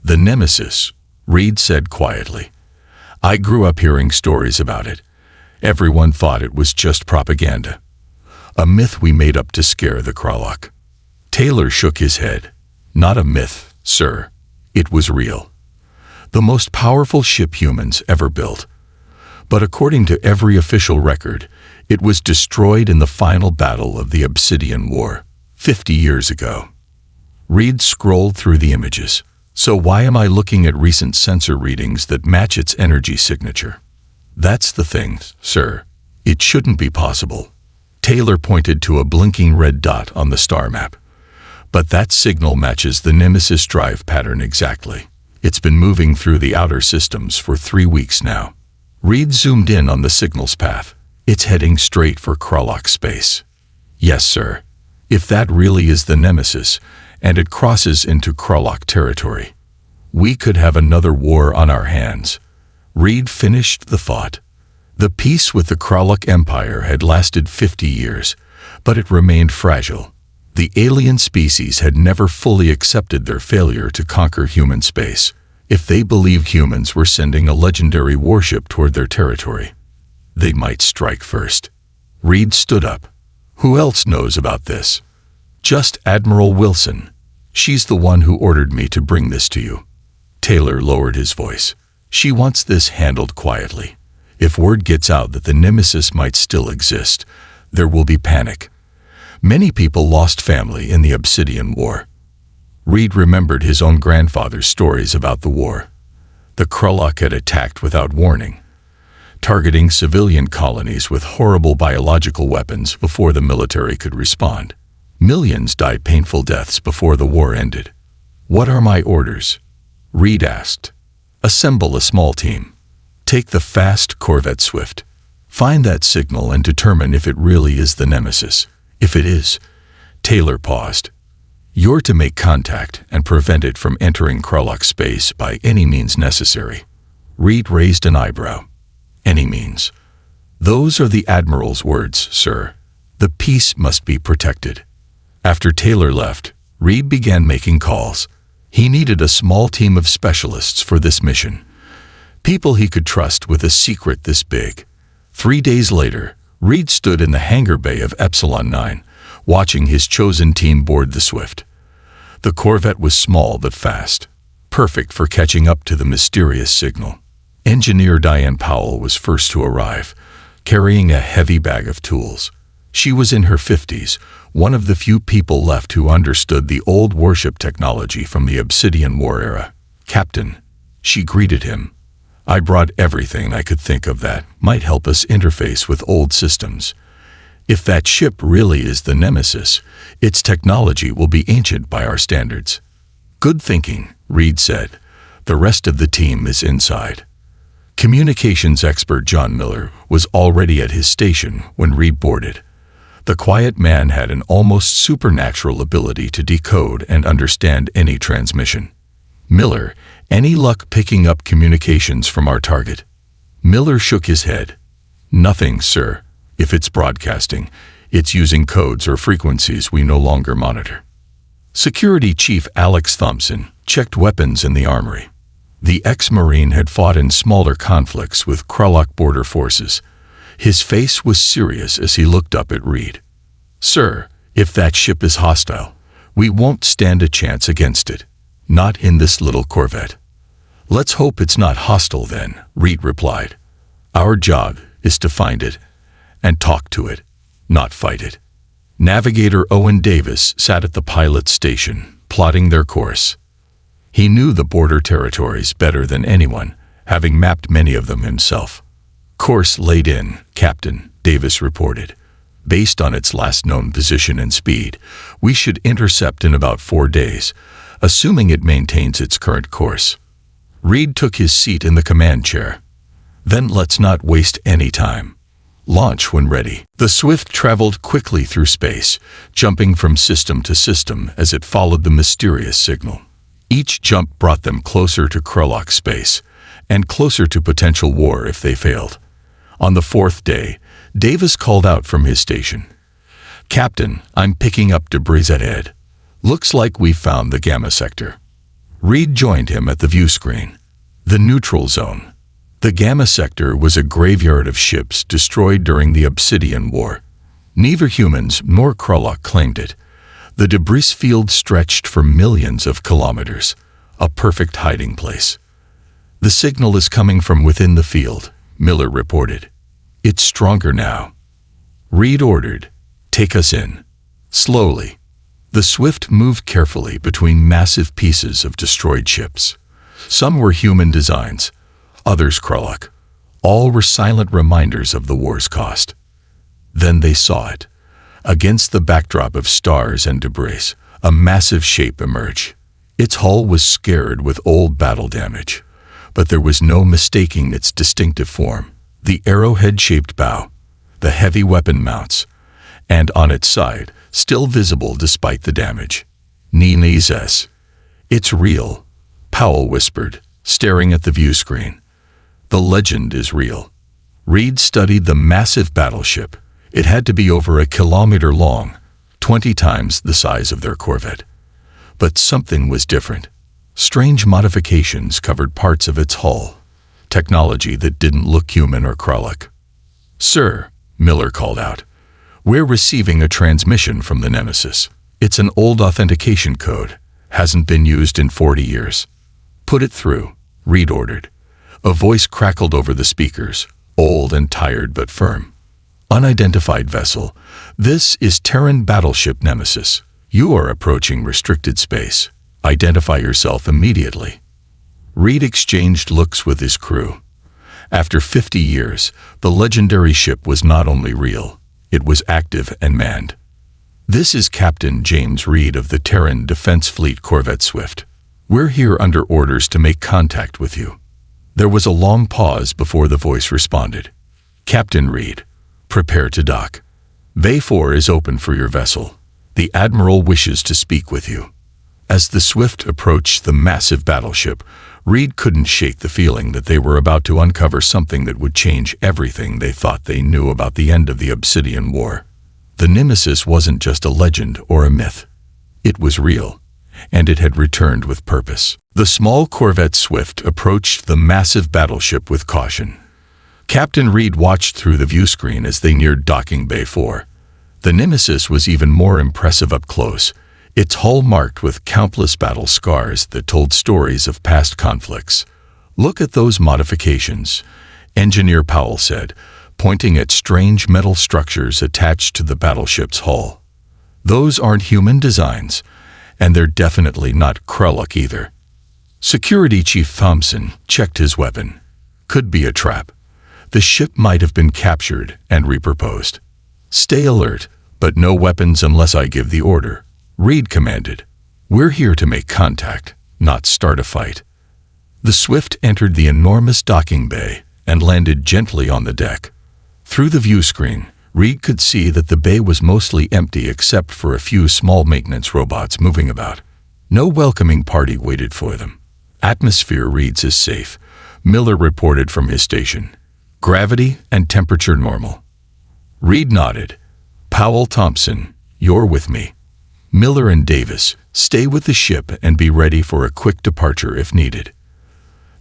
"The Nemesis," Reed said quietly. "I grew up hearing stories about it. Everyone thought it was just propaganda. A myth we made up to scare the Kralok." Taylor shook his head. "Not a myth, sir. It was real. The most powerful ship humans ever built. But according to every official record, it was destroyed in the final battle of the Obsidian War, 50 years ago." Reed scrolled through the images. "So why am I looking at recent sensor readings that match its energy signature?" "That's the thing, sir. It shouldn't be possible." Taylor pointed to a blinking red dot on the star map. "But that signal matches the Nemesis drive pattern exactly. It's been moving through the outer systems for 3 weeks now." Reed zoomed in on the signal's path. "It's heading straight for Kralok space." "Yes, sir. If that really is the Nemesis, and it crosses into Kralok territory, we could have another war on our hands." Reed finished the thought. The peace with the Kralok Empire had lasted 50 years, but it remained fragile. The alien species had never fully accepted their failure to conquer human space. If they believed humans were sending a legendary warship toward their territory, they might strike first. Reed stood up. "Who else knows about this?" "Just Admiral Wilson. She's the one who ordered me to bring this to you." Taylor lowered his voice. "She wants this handled quietly. If word gets out that the Nemesis might still exist, there will be panic. Many people lost family in the Obsidian War." Reed remembered his own grandfather's stories about the war. The Kralok had attacked without warning, targeting civilian colonies with horrible biological weapons before the military could respond. Millions died painful deaths before the war ended. "What are my orders?" Reed asked. "Assemble a small team. Take the fast Corvette Swift. Find that signal and determine if it really is the Nemesis. If it is..." Taylor paused. "You're to make contact and prevent it from entering Kralok space by any means necessary." Reed raised an eyebrow. "Any means?" "Those are the Admiral's words, sir. The peace must be protected." After Taylor left, Reed began making calls. He needed a small team of specialists for this mission. People he could trust with a secret this big. 3 days later, Reed stood in the hangar bay of Epsilon 9, watching his chosen team board the Swift. The Corvette was small but fast, perfect for catching up to the mysterious signal. Engineer Diane Powell was first to arrive, carrying a heavy bag of tools. She was in her 50s, one of the few people left who understood the old warship technology from the Obsidian War era. "Captain," she greeted him. "I brought everything I could think of that might help us interface with old systems. If that ship really is the Nemesis, its technology will be ancient by our standards." "Good thinking," Reed said. "The rest of the team is inside." Communications expert John Miller was already at his station when Reed boarded. The quiet man had an almost supernatural ability to decode and understand any transmission. "Miller, any luck picking up communications from our target?" Miller shook his head. "Nothing, sir. If it's broadcasting, it's using codes or frequencies we no longer monitor." Security Chief Alex Thompson checked weapons in the armory. The ex-Marine had fought in smaller conflicts with Kralok border forces. His face was serious as he looked up at Reed. "Sir, if that ship is hostile, we won't stand a chance against it. Not in this little Corvette." "Let's hope it's not hostile then," Reed replied. "Our job is to find it and talk to it, not fight it." Navigator Owen Davis sat at the pilot's station, plotting their course. He knew the border territories better than anyone, having mapped many of them himself. "Course laid in, Captain," Davis reported. "Based on its last known position and speed, we should intercept in about 4 days, assuming it maintains its current course. Reed took his seat in the command chair. Then let's not waste any time. Launch when ready. The Swift traveled quickly through space, jumping from system to system as it followed the mysterious signal. Each jump brought them closer to Krulok space, and closer to potential war if they failed. On the fourth day, Davis called out from his station. "Captain, I'm picking up debris ahead. Looks like we've found the Gamma Sector." Reed joined him at the view screen. The neutral zone. The Gamma Sector was a graveyard of ships destroyed during the Obsidian War. Neither humans nor Krulok claimed it. The debris field stretched for millions of kilometers, a perfect hiding place. "The signal is coming from within the field," Miller reported. "It's stronger now." Reed ordered, "Take us in." Slowly, the Swift moved carefully between massive pieces of destroyed ships. Some were human designs, others Krulok. All were silent reminders of the war's cost. Then they saw it. Against the backdrop of stars and debris, a massive shape emerged. Its hull was scarred with old battle damage, but there was no mistaking its distinctive form. The arrowhead-shaped bow, the heavy weapon mounts, and on its side, still visible despite the damage. "Nines. It's real," Powell whispered, staring at the view screen. "The legend is real." Reed studied the massive battleship. It had to be over a kilometer long, 20 times the size of their Corvette. But something was different. Strange modifications covered parts of its hull, technology that didn't look human or Krulok. "Sir," Miller called out, "we're receiving a transmission from the Nemesis. It's an old authentication code, hasn't been used in 40 years. "Put it through," Reed ordered. A voice crackled over the speakers, old and tired but firm. "Unidentified vessel. This is Terran battleship Nemesis. You are approaching restricted space. Identify yourself immediately." Reed exchanged looks with his crew. After 50 years, the legendary ship was not only real, it was active and manned. "This is Captain James Reed of the Terran Defense Fleet Corvette Swift. We're here under orders to make contact with you." There was a long pause before the voice responded. "Captain Reed, prepare to dock. Bay 4 is open for your vessel. The Admiral wishes to speak with you." As the Swift approached the massive battleship, Reed couldn't shake the feeling that they were about to uncover something that would change everything they thought they knew about the end of the Obsidian War. The Nemesis wasn't just a legend or a myth. It was real, and it had returned with purpose. The small Corvette Swift approached the massive battleship with caution. Captain Reed watched through the view screen as they neared docking Bay 4. The Nemesis was even more impressive up close, its hull marked with countless battle scars that told stories of past conflicts. "Look at those modifications," Engineer Powell said, pointing at strange metal structures attached to the battleship's hull. "Those aren't human designs, and they're definitely not Krulok either." Security Chief Thompson checked his weapon. Could be a trap. The ship might have been captured and repurposed. "Stay alert, but no weapons unless I give the order," Reed commanded. "We're here to make contact, not start a fight." The Swift entered the enormous docking bay and landed gently on the deck. Through the view screen, Reed could see that the bay was mostly empty except for a few small maintenance robots moving about. No welcoming party waited for them. "Atmosphere reads as safe," Miller reported from his station. "Gravity and temperature normal." Reed nodded. "Powell, Thompson, you're with me. Miller and Davis, stay with the ship and be ready for a quick departure if needed."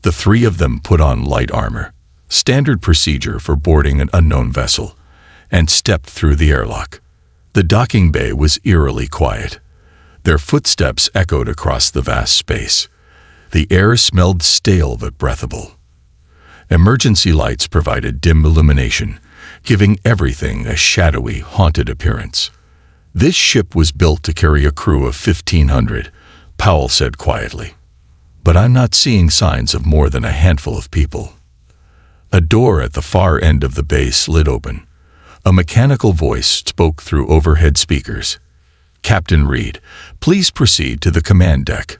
The three of them put on light armor, standard procedure for boarding an unknown vessel, and stepped through the airlock. The docking bay was eerily quiet. Their footsteps echoed across the vast space. The air smelled stale but breathable. Emergency lights provided dim illumination, giving everything a shadowy, haunted appearance. "This ship was built to carry a crew of 1,500, Powell said quietly. "But I'm not seeing signs of more than a handful of people." A door at the far end of the bay slid open. A mechanical voice spoke through overhead speakers. "Captain Reed, please proceed to the command deck.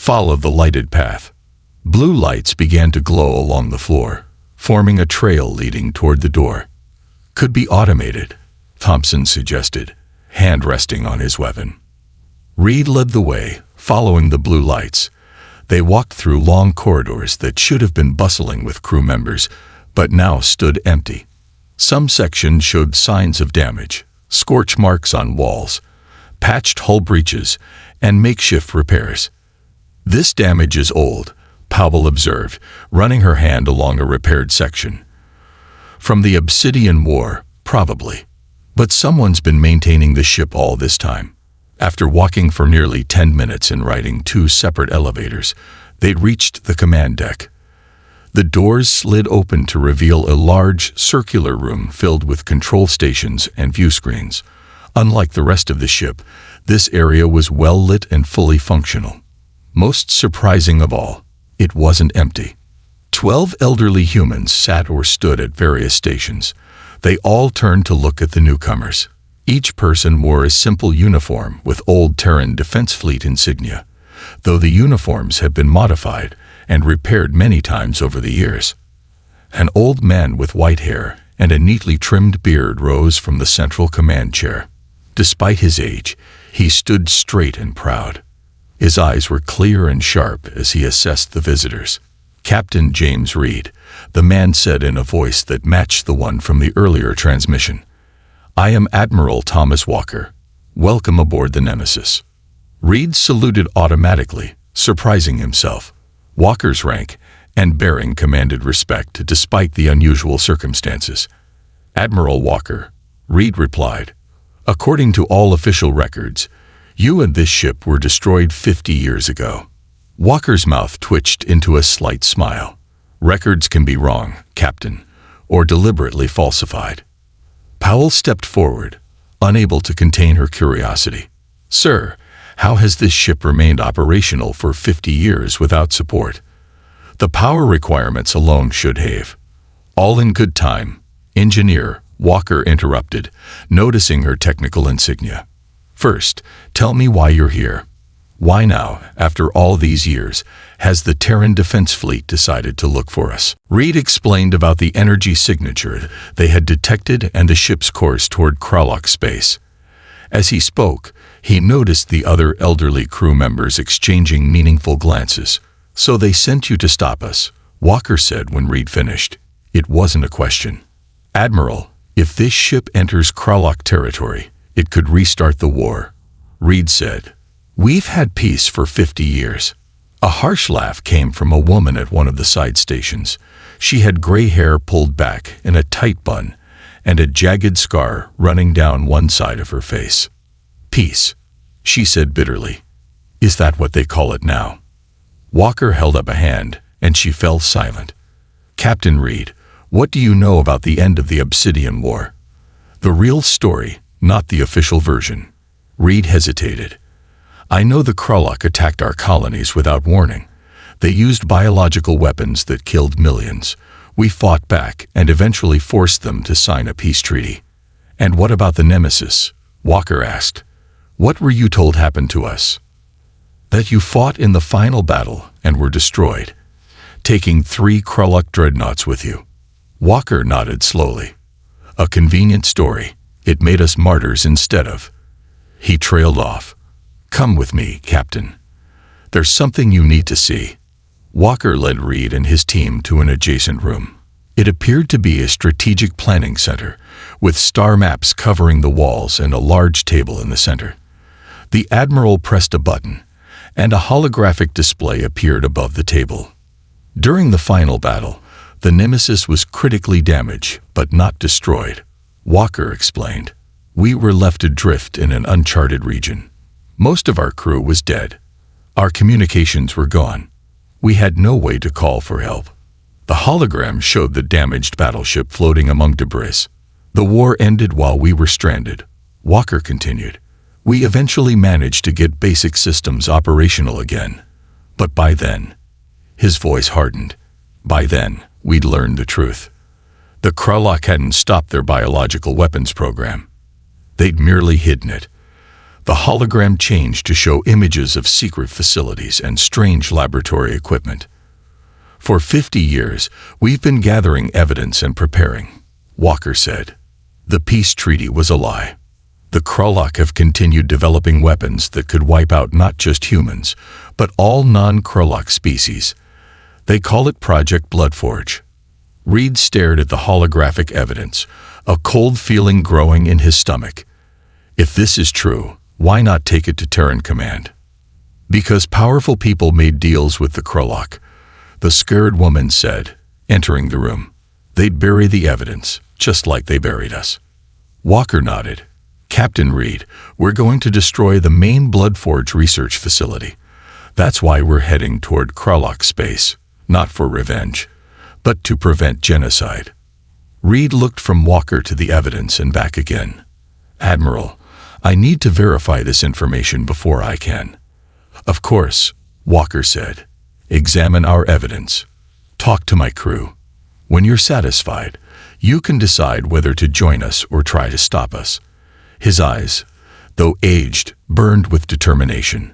Follow the lighted path. Blue lights began to glow along the floor, forming a trail leading toward the door. Could be automated, Thompson suggested, hand resting on his weapon. Reed led the way, following the blue lights. They walked through long corridors that should have been bustling with crew members, but now stood empty. Some sections showed signs of damage, scorch marks on walls, patched hull breaches, and makeshift repairs. This damage is old, Powell observed, running her hand along a repaired section. From the Obsidian War, probably. But someone's been maintaining the ship all this time. After walking for nearly 10 minutes and riding 2 separate elevators, they'd reached the command deck. The doors slid open to reveal a large, circular room filled with control stations and view screens. Unlike the rest of the ship, this area was well lit and fully functional. Most surprising of all, it wasn't empty. 12 elderly humans sat or stood at various stations. They all turned to look at the newcomers. Each person wore a simple uniform with old Terran Defense Fleet insignia, though the uniforms had been modified and repaired many times over the years. An old man with white hair and a neatly trimmed beard rose from the central command chair. Despite his age, he stood straight and proud. His eyes were clear and sharp as he assessed the visitors. "Captain James Reed," the man said in a voice that matched the one from the earlier transmission. "I am Admiral Thomas Walker. Welcome aboard the Nemesis." Reed saluted automatically, surprising himself. Walker's rank and bearing commanded respect despite the unusual circumstances. "Admiral Walker," Reed replied, "according to all official records, you and this ship were destroyed 50 years ago." Walker's mouth twitched into a slight smile. "Records can be wrong, Captain, or deliberately falsified." Powell stepped forward, unable to contain her curiosity. "Sir, how has this ship remained operational for 50 years without support? The power requirements alone should have." "All in good time, Engineer," Walker interrupted, noticing her technical insignia. "First, tell me why you're here. Why now, after all these years, has the Terran Defense Fleet decided to look for us?" Reed explained about the energy signature they had detected and the ship's course toward Kralok space. As he spoke, he noticed the other elderly crew members exchanging meaningful glances. "So they sent you to stop us," Walker said when Reed finished. It wasn't a question. "Admiral, if this ship enters Kralok territory, it could restart the war," Reed said. "We've had peace for 50 years. A harsh laugh came from a woman at one of the side stations. She had gray hair pulled back in a tight bun and a jagged scar running down one side of her face. "Peace," she said bitterly. "Is that what they call it now?" Walker held up a hand, and she fell silent. "Captain Reed, what do you know about the end of the Obsidian War?" "The real story, not the official version." Reed hesitated. "I know the Kralok attacked our colonies without warning. They used biological weapons that killed millions. We fought back and eventually forced them to sign a peace treaty." "And what about the Nemesis?" Walker asked. "What were you told happened to us?" "That you fought in the final battle and were destroyed, taking 3 Kralok dreadnoughts with you." Walker nodded slowly. "A convenient story. It made us martyrs instead of." He trailed off. "Come with me, Captain. There's something you need to see." Walker led Reed and his team to an adjacent room. It appeared to be a strategic planning center, with star maps covering the walls and a large table in the center. The Admiral pressed a button, and a holographic display appeared above the table. During the final battle, the Nemesis was critically damaged, but not destroyed. Walker explained. "We were left adrift in an uncharted region. Most of our crew was dead. Our communications were gone. We had no way to call for help." The hologram showed the damaged battleship floating among debris. "The war ended while we were stranded," Walker continued. "We eventually managed to get basic systems operational again. But by then," his voice hardened, "by then, we'd learned the truth. The Kralok hadn't stopped their biological weapons program. They'd merely hidden it. The hologram changed to show images of secret facilities and strange laboratory equipment. For 50 years, we've been gathering evidence and preparing, Walker said. The peace treaty was a lie. The Krolok have continued developing weapons that could wipe out not just humans, but all non-Krolok species. They call it Project Bloodforge. Reed stared at the holographic evidence, a cold feeling growing in his stomach. If this is true, why not take it to Terran Command? Because powerful people made deals with the Krolok, the scared woman said, entering the room. They'd bury the evidence, just like they buried us. Walker nodded. Captain Reed, we're going to destroy the main Bloodforge research facility. That's why we're heading toward Krolok space, not for revenge, but to prevent genocide. Reed looked from Walker to the evidence and back again. Admiral, I need to verify this information before I can. Of course, Walker said. Examine our evidence. Talk to my crew. When you're satisfied, you can decide whether to join us or try to stop us. His eyes, though aged, burned with determination.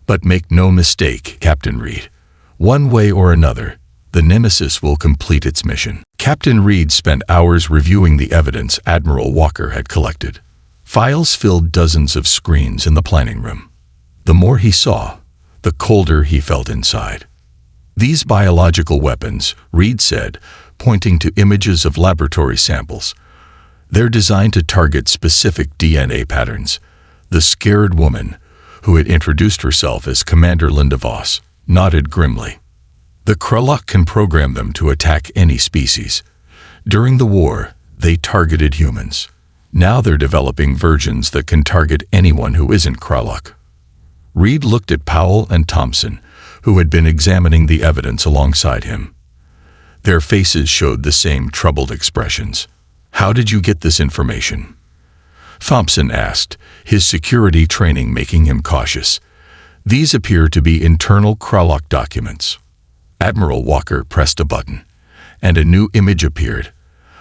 But make no mistake, Captain Reed. One way or another, the Nemesis will complete its mission. Captain Reed spent hours reviewing the evidence Admiral Walker had collected. Files filled dozens of screens in the planning room. The more he saw, the colder he felt inside. These biological weapons, Reed said, pointing to images of laboratory samples. They're designed to target specific DNA patterns. The scared woman, who had introduced herself as Commander Linda Voss, nodded grimly. The Krolok can program them to attack any species. During the war, they targeted humans. Now they're developing versions that can target anyone who isn't Krolok. Reed looked at Powell and Thompson, who had been examining the evidence alongside him. Their faces showed the same troubled expressions. How did you get this information? Thompson asked, his security training making him cautious. These appear to be internal Krolok documents. Admiral Walker pressed a button, and a new image appeared,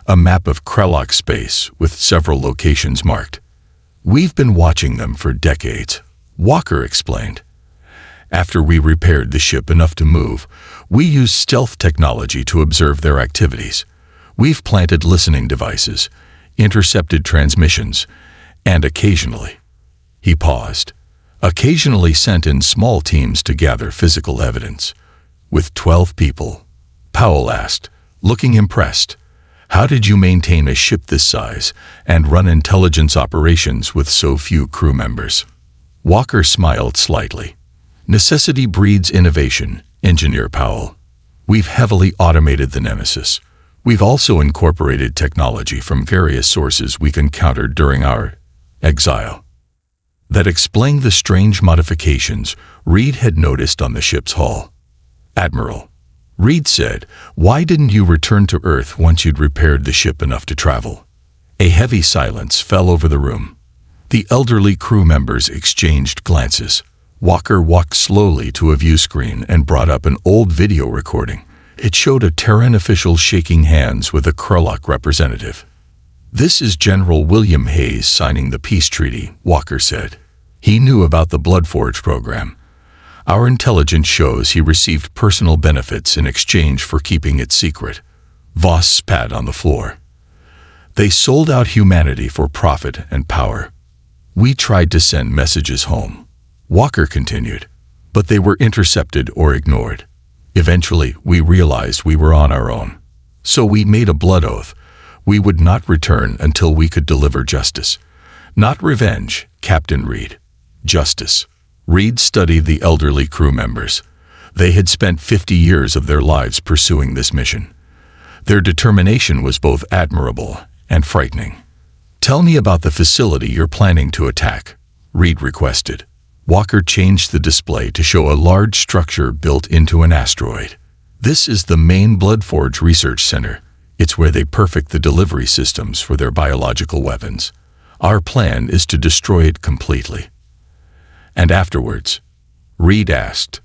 a map of Krolok space with several locations marked. We've been watching them for decades, Walker explained. After we repaired the ship enough to move, we used stealth technology to observe their activities. We've planted listening devices, intercepted transmissions, and occasionally, he paused, occasionally sent in small teams to gather physical evidence. With 12 people, Powell asked, looking impressed. How did you maintain a ship this size and run intelligence operations with so few crew members? Walker smiled slightly. Necessity breeds innovation, Engineer Powell. We've heavily automated the Nemesis. We've also incorporated technology from various sources we've encountered during our exile. That explained the strange modifications Reed had noticed on the ship's hull. Admiral, Reed said, why didn't you return to Earth once you'd repaired the ship enough to travel? A heavy silence fell over the room. The elderly crew members exchanged glances. Walker walked slowly to a view screen and brought up an old video recording. It showed a Terran official shaking hands with a Krolok representative. This is General William Hayes signing the peace treaty, Walker said. He knew about the Bloodforge program. Our intelligence shows he received personal benefits in exchange for keeping it secret. Voss spat on the floor. They sold out humanity for profit and power. We tried to send messages home, Walker continued, but they were intercepted or ignored. Eventually, we realized we were on our own. So we made a blood oath. We would not return until we could deliver justice. Not revenge, Captain Reed. Justice. Reed studied the elderly crew members. They had spent 50 years of their lives pursuing this mission. Their determination was both admirable and frightening. Tell me about the facility you're planning to attack, Reed requested. Walker changed the display to show a large structure built into an asteroid. This is the main Bloodforge Research Center. It's where they perfect the delivery systems for their biological weapons. Our plan is to destroy it completely. And afterwards? Reed asked.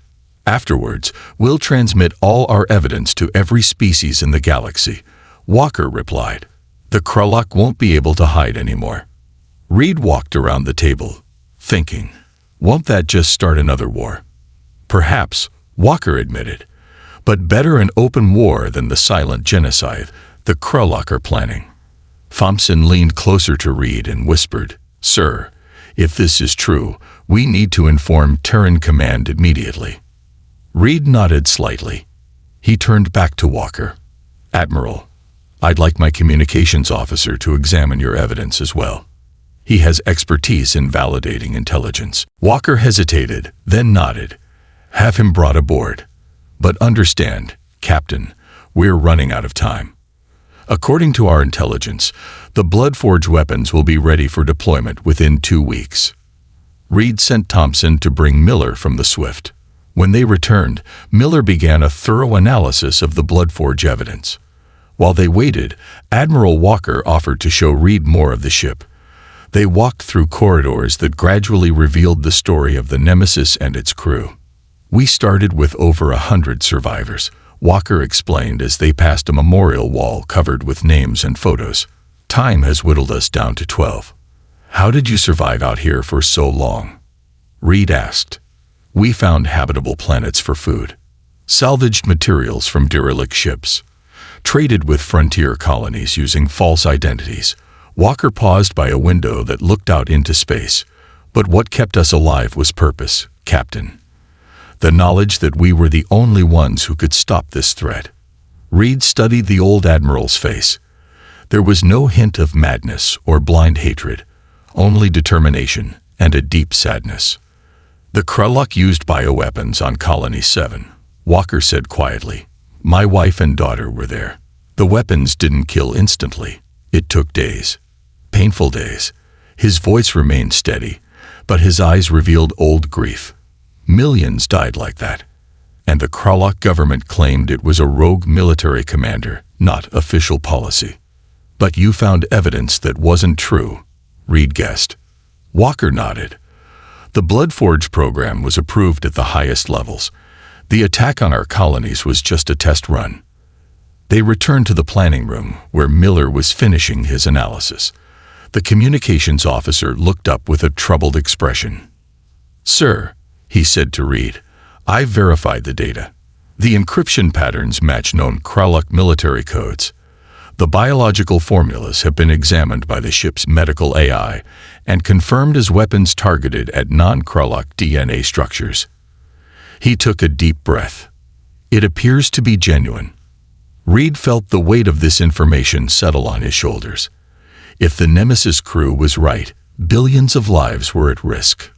Afterwards, we'll transmit all our evidence to every species in the galaxy, Walker replied. The Krolok won't be able to hide anymore. Reed walked around the table. thinking, won't that just start another war? Perhaps, Walker admitted, but better an open war than the silent genocide the Krulok are planning. Thompson leaned closer to Reed and whispered, "Sir, if this is true, we need to inform Terran Command immediately." Reed nodded slightly. He turned back to Walker. "Admiral, I'd like my communications officer to examine your evidence as well. He has expertise in validating intelligence." Walker hesitated, then nodded. "Have him brought aboard. But understand, Captain, we're running out of time. According to our intelligence, the Bloodforge weapons will be ready for deployment within 2 weeks." Reed sent Thompson to bring Miller from the Swift. When they returned, Miller began a thorough analysis of the Bloodforge evidence. While they waited, Admiral Walker offered to show Reed more of the ship. They walked through corridors that gradually revealed the story of the Nemesis and its crew. "We started with over 100 survivors," Walker explained as they passed a memorial wall covered with names and photos. "Time has whittled us down to 12. How did you survive out here for so long?" Reed asked. "We found habitable planets for food, salvaged materials from derelict ships, traded with frontier colonies using false identities." Walker paused by a window that looked out into space. "But what kept us alive was purpose, Captain. The knowledge that we were the only ones who could stop this threat." Reed studied the old admiral's face. There was no hint of madness or blind hatred, only determination and a deep sadness. "The Krulok used bioweapons on Colony 7, Walker said quietly. "My wife and daughter were there. The weapons didn't kill instantly. It took days. Painful days." His voice remained steady, but his eyes revealed old grief. "Millions died like that. And the Krulok government claimed it was a rogue military commander, not official policy." "But you found evidence that wasn't true," Reed guessed. Walker nodded. "The Bloodforge program was approved at the highest levels. The attack on our colonies was just a test run." They returned to the planning room, where Miller was finishing his analysis. The communications officer looked up with a troubled expression. "Sir," he said to Reed, "I've verified the data. The encryption patterns match known Krulok military codes. The biological formulas have been examined by the ship's medical AI and confirmed as weapons targeted at non-Krulok DNA structures." He took a deep breath. "It appears to be genuine." Reed felt the weight of this information settle on his shoulders. If the Nemesis crew was right, billions of lives were at risk.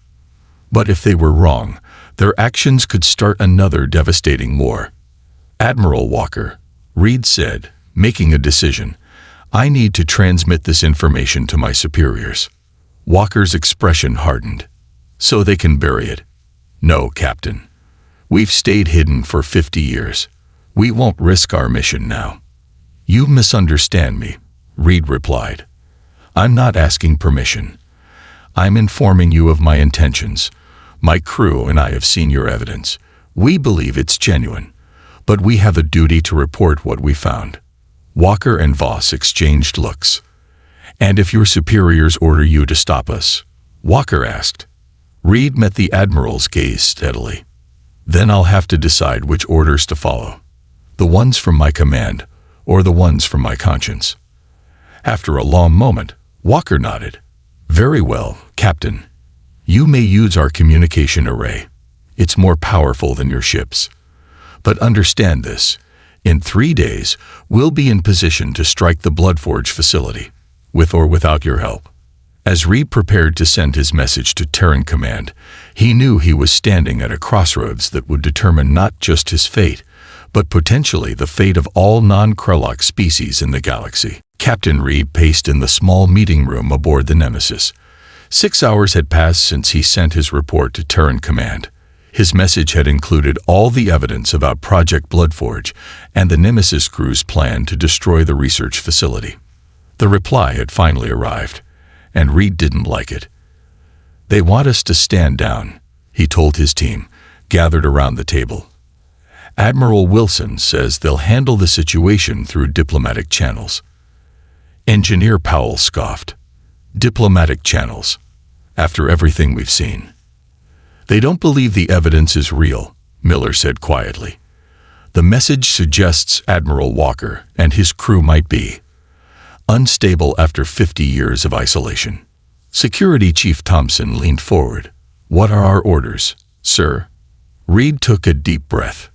But if they were wrong, their actions could start another devastating war. "Admiral Walker," Reed said, making a decision, "I need to transmit this information to my superiors." Walker's expression hardened. "So they can bury it?" "No, Captain. We've stayed hidden for 50 years. We won't risk our mission now." "You misunderstand me," Reed replied. "I'm not asking permission. I'm informing you of my intentions. My crew and I have seen your evidence. We believe it's genuine, but we have a duty to report what we found." Walker and Voss exchanged looks. "And if your superiors order you to stop us?" Walker asked. Reed met the Admiral's gaze steadily. "Then I'll have to decide which orders to follow. The ones from my command, or the ones from my conscience." After a long moment, Walker nodded. "Very well, Captain. You may use our communication array. It's more powerful than your ships. But understand this. In 3 days, we'll be in position to strike the Bloodforge facility, with or without your help." As Reed prepared to send his message to Terran Command, he knew he was standing at a crossroads that would determine not just his fate, but potentially the fate of all non-Krulok species in the galaxy. Captain Reed paced in the small meeting room aboard the Nemesis. 6 hours had passed since he sent his report to Terran Command. His message had included all the evidence about Project Bloodforge and the Nemesis crew's plan to destroy the research facility. The reply had finally arrived, and Reed didn't like it. "They want us to stand down," he told his team, gathered around the table. "Admiral Wilson says they'll handle the situation through diplomatic channels." Engineer Powell scoffed. "Diplomatic channels?" after everything we've seen. They don't believe the evidence is real, Miller said quietly. The message suggests Admiral Walker and his crew might be unstable after 50 years of isolation. Security Chief Thompson leaned forward. What are our orders, sir? Reed took a deep breath.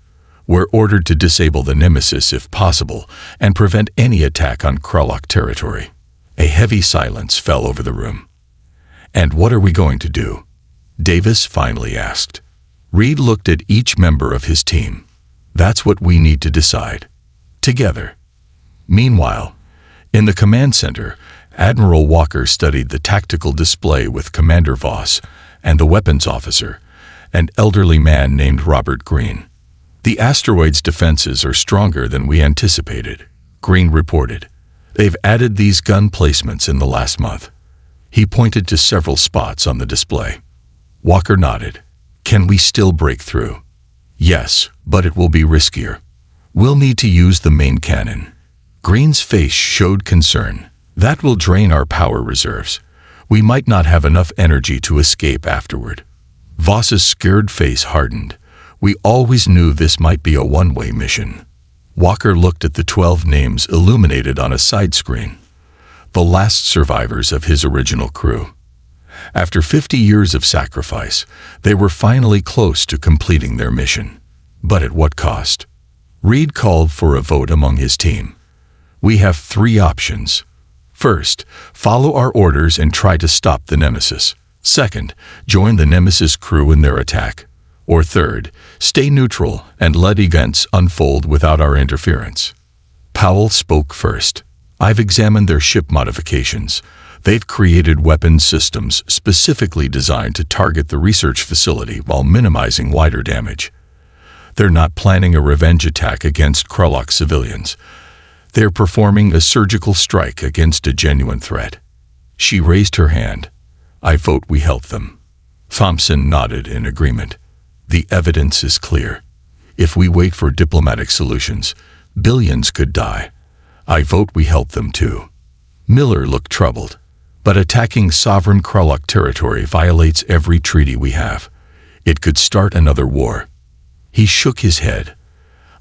We're ordered to disable the Nemesis if possible and prevent any attack on Krolok territory. A heavy silence fell over the room. And what are we going to do? Davis finally asked. Reed looked at each member of his team. That's what we need to decide. Together. Meanwhile, in the command center, Admiral Walker studied the tactical display with Commander Voss and the weapons officer, an elderly man named Robert Green. The asteroid's defenses are stronger than we anticipated, Green reported. They've added these gun placements in the last month. He pointed to several spots on the display. Walker nodded. Can we still break through? Yes, but it will be riskier. We'll need to use the main cannon. Green's face showed concern. That will drain our power reserves. We might not have enough energy to escape afterward. Voss's scared face hardened. We always knew this might be a one-way mission. Walker looked at the 12 names illuminated on a side screen. The last survivors of his original crew. After 50 years of sacrifice, they were finally close to completing their mission. But at what cost? Reed called for a vote among his team. We have 3 options. First, follow our orders and try to stop the Nemesis. Second, join the Nemesis crew in their attack. Or third, stay neutral and let events unfold without our interference. Powell spoke first. I've examined their ship modifications. They've created weapons systems specifically designed to target the research facility while minimizing wider damage. They're not planning a revenge attack against Krolok civilians. They're performing a surgical strike against a genuine threat. She raised her hand. I vote we help them. Thompson nodded in agreement. The evidence is clear. If we wait for diplomatic solutions, billions could die. I vote we help them too. Miller looked troubled. But attacking sovereign Krolok territory violates every treaty we have. It could start another war. He shook his head.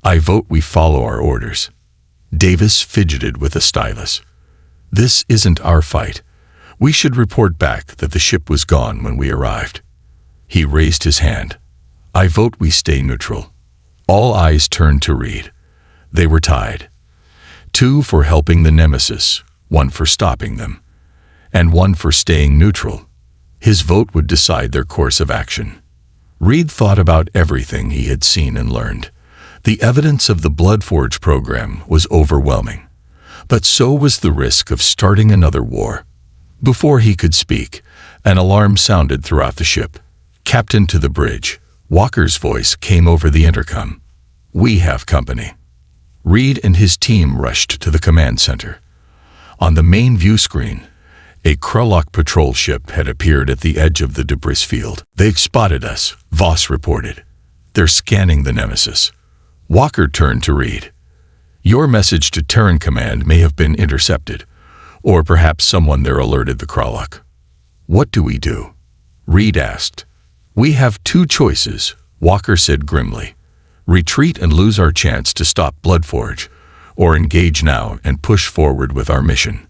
I vote we follow our orders. Davis fidgeted with a stylus. This isn't our fight. We should report back that the ship was gone when we arrived. He raised his hand. I vote we stay neutral. All eyes turned to Reed. They were tied. 2 for helping the Nemesis, 1 for stopping them, and 1 for staying neutral. His vote would decide their course of action. Reed thought about everything he had seen and learned. The evidence of the Bloodforge program was overwhelming, but so was the risk of starting another war. Before he could speak, an alarm sounded throughout the ship. Captain to the bridge. Walker's voice came over the intercom. We have company. Reed and his team rushed to the command center. On the main view screen, a Krolok patrol ship had appeared at the edge of the debris field. They've spotted us, Voss reported. They're scanning the Nemesis. Walker turned to Reed. Your message to Terran Command may have been intercepted, or perhaps someone there alerted the Krolok. What do we do? Reed asked. We have 2 choices, Walker said grimly. Retreat and lose our chance to stop Bloodforge, or engage now and push forward with our mission.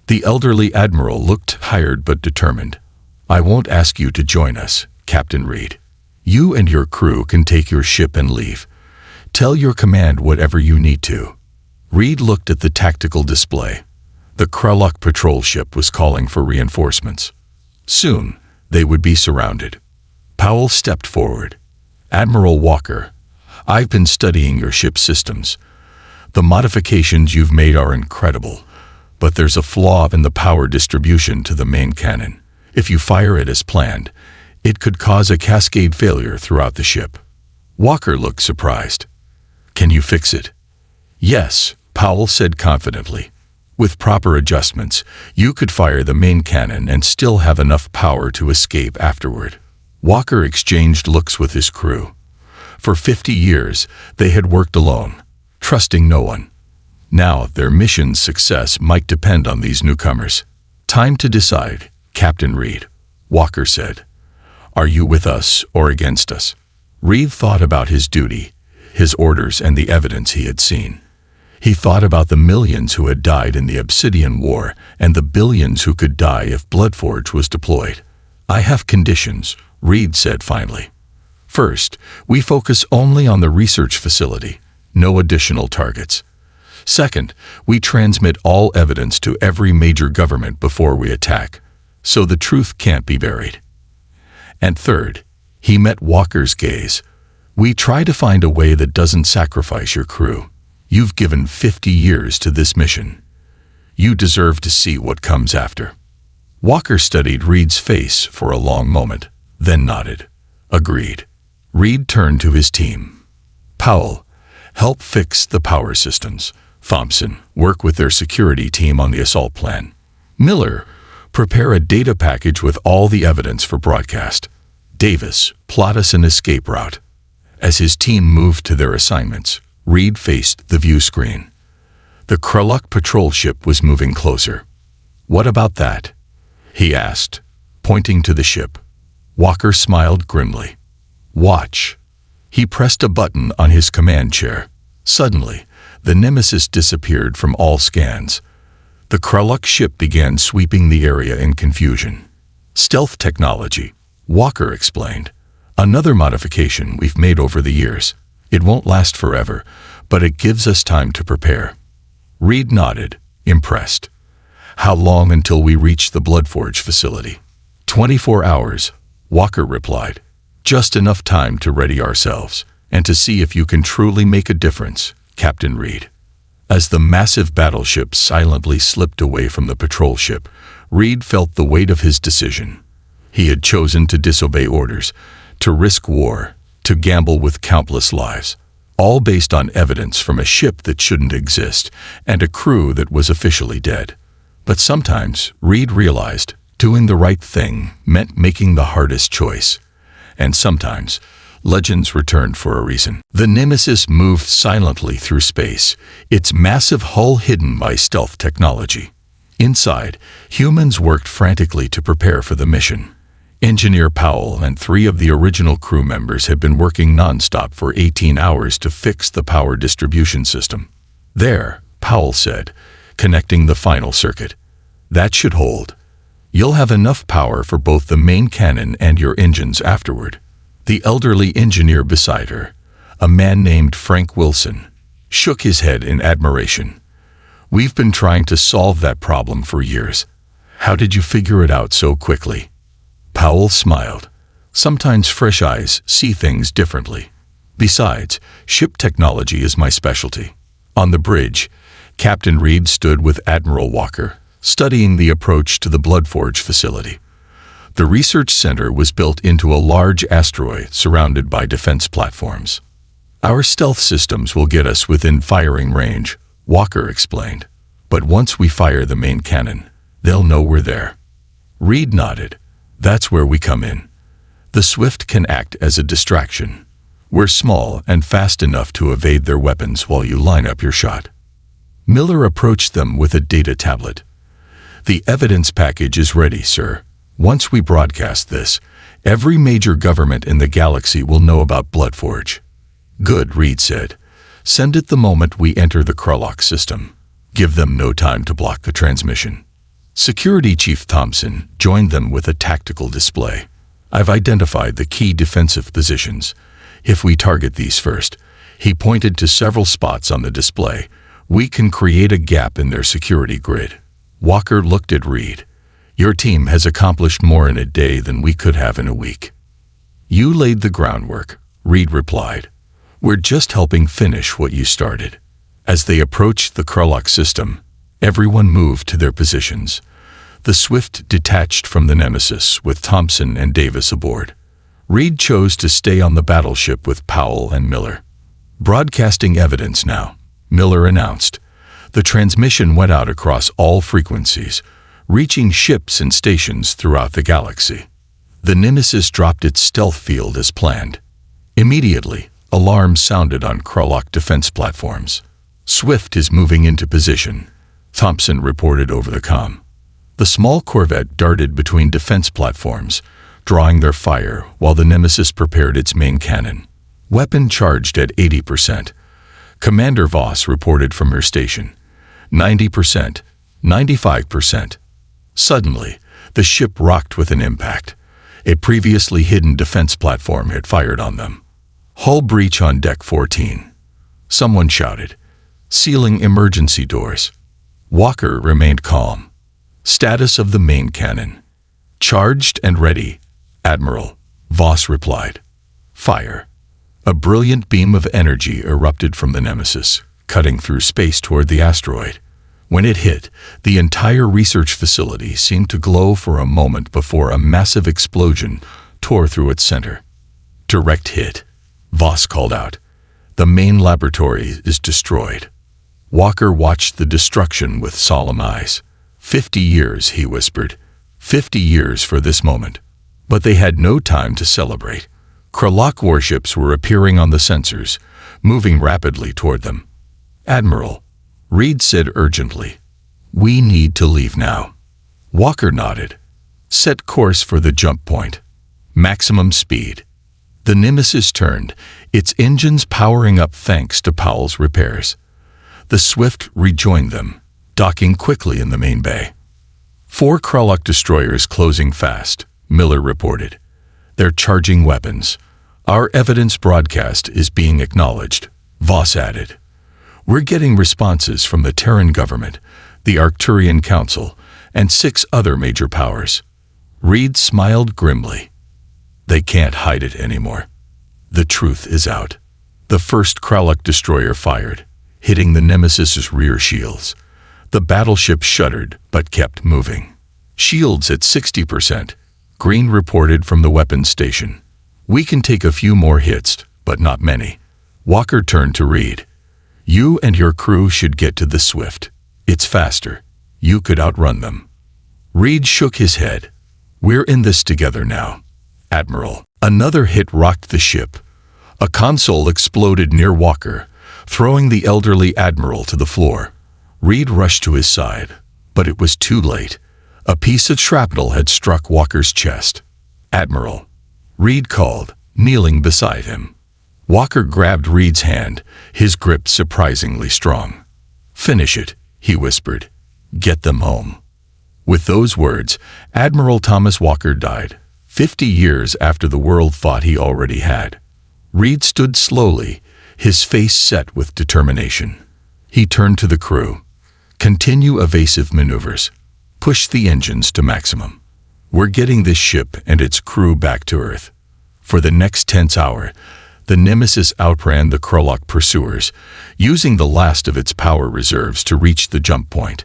The elderly admiral looked tired but determined. I won't ask you to join us, Captain Reed. You and your crew can take your ship and leave. Tell your command whatever you need to. Reed looked at the tactical display. The Krolok patrol ship was calling for reinforcements. Soon, they would be surrounded. Powell stepped forward. Admiral Walker, I've been studying your ship's systems. The modifications you've made are incredible, but there's a flaw in the power distribution to the main cannon. If you fire it as planned, it could cause a cascade failure throughout the ship. Walker looked surprised. Can you fix it? Yes, Powell said confidently. With proper adjustments, you could fire the main cannon and still have enough power to escape afterward. Walker exchanged looks with his crew. For 50 years, they had worked alone, trusting no one. Now, their mission's success might depend on these newcomers. Time to decide, Captain Reed. Walker said. "Are you with us or against us?" Reed thought about his duty, his orders, and the evidence he had seen. He thought about the millions who had died in the Obsidian War and the billions who could die if Bloodforge was deployed. "I have conditions," Reed said finally. "First, we focus only on the research facility, no additional targets. Second, we transmit all evidence to every major government before we attack, so the truth can't be buried. And third," he met Walker's gaze, "we try to find a way that doesn't sacrifice your crew. You've given 50 years to this mission. You deserve to see what comes after." Walker studied Reed's face for a long moment, then nodded. "Agreed." Reed turned to his team. "Powell, help fix the power systems. Thompson, work with their security team on the assault plan. Miller, prepare a data package with all the evidence for broadcast. Davis, plot us an escape route." As his team moved to their assignments, Reed faced the view screen. The Krulak patrol ship was moving closer. "What about that?" he asked, pointing to the ship. Walker smiled grimly. "Watch." He pressed a button on his command chair. Suddenly, the Nemesis disappeared from all scans. The Krulak ship began sweeping the area in confusion. "Stealth technology," Walker explained. "Another modification we've made over the years. It won't last forever, but it gives us time to prepare." Reed nodded, impressed. "How long until we reach the Bloodforge facility?" 24 hours, Walker replied. "Just enough time to ready ourselves, and to see if you can truly make a difference, Captain Reed." As the massive battleship silently slipped away from the patrol ship, Reed felt the weight of his decision. He had chosen to disobey orders, to risk war, to gamble with countless lives, all based on evidence from a ship that shouldn't exist and a crew that was officially dead. But sometimes, Reed realized, doing the right thing meant making the hardest choice. And sometimes, legends returned for a reason. The Nemesis moved silently through space, its massive hull hidden by stealth technology. Inside, humans worked frantically to prepare for the mission. Engineer Powell and 3 of the original crew members had been working nonstop for 18 hours to fix the power distribution system. "There," Powell said, connecting the final circuit. "That should hold. You'll have enough power for both the main cannon and your engines afterward." The elderly engineer beside her, a man named Frank Wilson, shook his head in admiration. "We've been trying to solve that problem for years. How did you figure it out so quickly?" Powell smiled. "Sometimes fresh eyes see things differently. Besides, ship technology is my specialty." On the bridge, Captain Reed stood with Admiral Walker, studying the approach to the Bloodforge facility. The research center was built into a large asteroid surrounded by defense platforms. "Our stealth systems will get us within firing range," Walker explained. "But once we fire the main cannon, they'll know we're there." Reed nodded. "That's where we come in. The Swift can act as a distraction. We're small and fast enough to evade their weapons while you line up your shot." Miller approached them with a data tablet. "The evidence package is ready, sir. Once we broadcast this, every major government in the galaxy will know about Bloodforge." "Good," Reed said. "Send it the moment we enter the Krulak system. Give them no time to block the transmission." Security Chief Thompson joined them with a tactical display. "I've identified the key defensive positions. If we target these first," he pointed to several spots on the display, "we can create a gap in their security grid." Walker looked at Reed. "Your team has accomplished more in a day than we could have in a week." "You laid the groundwork," Reed replied. "We're just helping finish what you started." As they approached the Krulak system, everyone moved to their positions. The Swift detached from the Nemesis with Thompson and Davis aboard. Reed chose to stay on the battleship with Powell and Miller. "Broadcasting evidence now," Miller announced. The transmission went out across all frequencies, reaching ships and stations throughout the galaxy. The Nemesis dropped its stealth field as planned. Immediately, alarms sounded on Krulak defense platforms. "Swift is moving into position," Thompson reported over the comm. The small corvette darted between defense platforms, drawing their fire while the Nemesis prepared its main cannon. Weapon charged at 80%. Commander Voss reported from her station. 90%, 95%. Suddenly, the ship rocked with an impact. A previously hidden defense platform had fired on them. Hull breach on Deck 14. Someone shouted, sealing emergency doors. Walker remained calm. Status of the main cannon. Charged and ready, Admiral, Voss replied. Fire. A brilliant beam of energy erupted from the Nemesis, cutting through space toward the asteroid. When it hit, the entire research facility seemed to glow for a moment before a massive explosion tore through its center. Direct hit, Voss called out. The main laboratory is destroyed. Walker watched the destruction with solemn eyes. 50 years, he whispered. 50 years for this moment. But they had no time to celebrate. Kralak warships were appearing on the sensors, moving rapidly toward them. Admiral, Reed said urgently, we need to leave now. Walker nodded. Set course for the jump point. Maximum speed. The Nemesis turned, its engines powering up thanks to Powell's repairs. The Swift rejoined them, docking quickly in the main bay. 4 Kralak destroyers closing fast, Miller reported. They're charging weapons. Our evidence broadcast is being acknowledged, Voss added. We're getting responses from the Terran government, the Arcturian Council, and 6 other major powers. Reed smiled grimly. They can't hide it anymore. The truth is out. The first Kralak destroyer fired, hitting the Nemesis's rear shields. The battleship shuddered but kept moving. Shields at 60%, Green reported from the weapons station. We can take a few more hits, but not many. Walker turned to Reed. You and your crew should get to the Swift. It's faster. You could outrun them. Reed shook his head. We're in this together now, Admiral. Another hit rocked the ship. A console exploded near Walker, throwing the elderly Admiral to the floor. Reed rushed to his side, but it was too late. A piece of shrapnel had struck Walker's chest. Admiral, Reed called, kneeling beside him. Walker grabbed Reed's hand, his grip surprisingly strong. Finish it, he whispered. Get them home. With those words, Admiral Thomas Walker died, 50 years after the world thought he already had. Reed stood slowly, his face set with determination. He turned to the crew. Continue evasive maneuvers. Push the engines to maximum. We're getting this ship and its crew back to Earth. For the next tense hour, the Nemesis outran the Kralak pursuers, using the last of its power reserves to reach the jump point.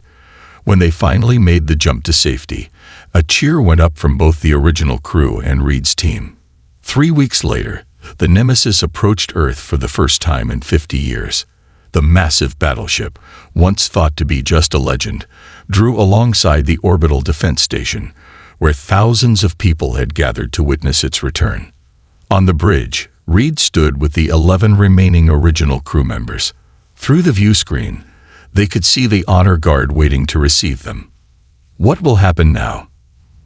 When they finally made the jump to safety, a cheer went up from both the original crew and Reed's team. 3 weeks later, the Nemesis approached Earth for the first time in 50 years. The massive battleship, once thought to be just a legend, drew alongside the orbital defense station, where thousands of people had gathered to witness its return. On the bridge, Reed stood with the 11 remaining original crew members. Through the view screen, they could see the honor guard waiting to receive them. What will happen now?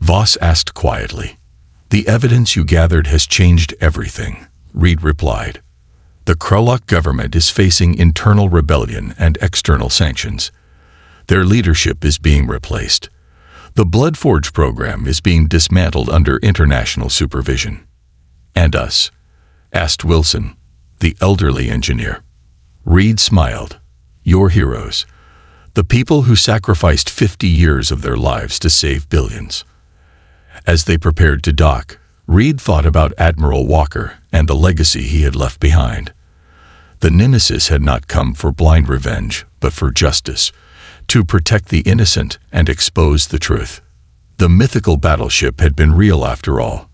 Voss asked quietly. The evidence you gathered has changed everything, Reed replied. The Kralak government is facing internal rebellion and external sanctions. Their leadership is being replaced. The Bloodforge program is being dismantled under international supervision. And us? Asked Wilson, the elderly engineer. Reed smiled. Your heroes. The people who sacrificed 50 years of their lives to save billions. As they prepared to dock, Reed thought about Admiral Walker and the legacy he had left behind. The Nemesis had not come for blind revenge, but for justice, to protect the innocent and expose the truth. The mythical battleship had been real after all,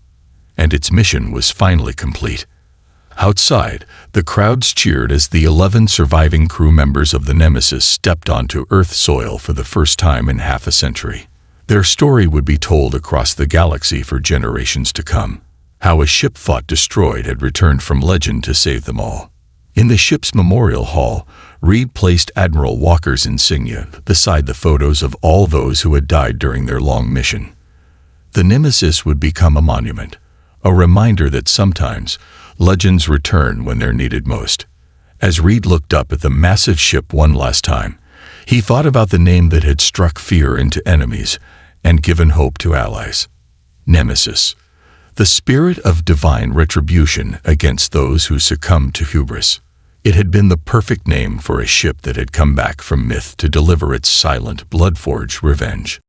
and its mission was finally complete. Outside, the crowds cheered as the 11 surviving crew members of the Nemesis stepped onto Earth soil for the first time in half a century. Their story would be told across the galaxy for generations to come. How a ship thought destroyed had returned from legend to save them all. In the ship's memorial hall, Reed placed Admiral Walker's insignia beside the photos of all those who had died during their long mission. The Nemesis would become a monument, a reminder that sometimes legends return when they're needed most. As Reed looked up at the massive ship one last time, he thought about the name that had struck fear into enemies and given hope to allies. Nemesis, the spirit of divine retribution against those who succumbed to hubris. It had been the perfect name for a ship that had come back from myth to deliver its silent, blood-forged revenge.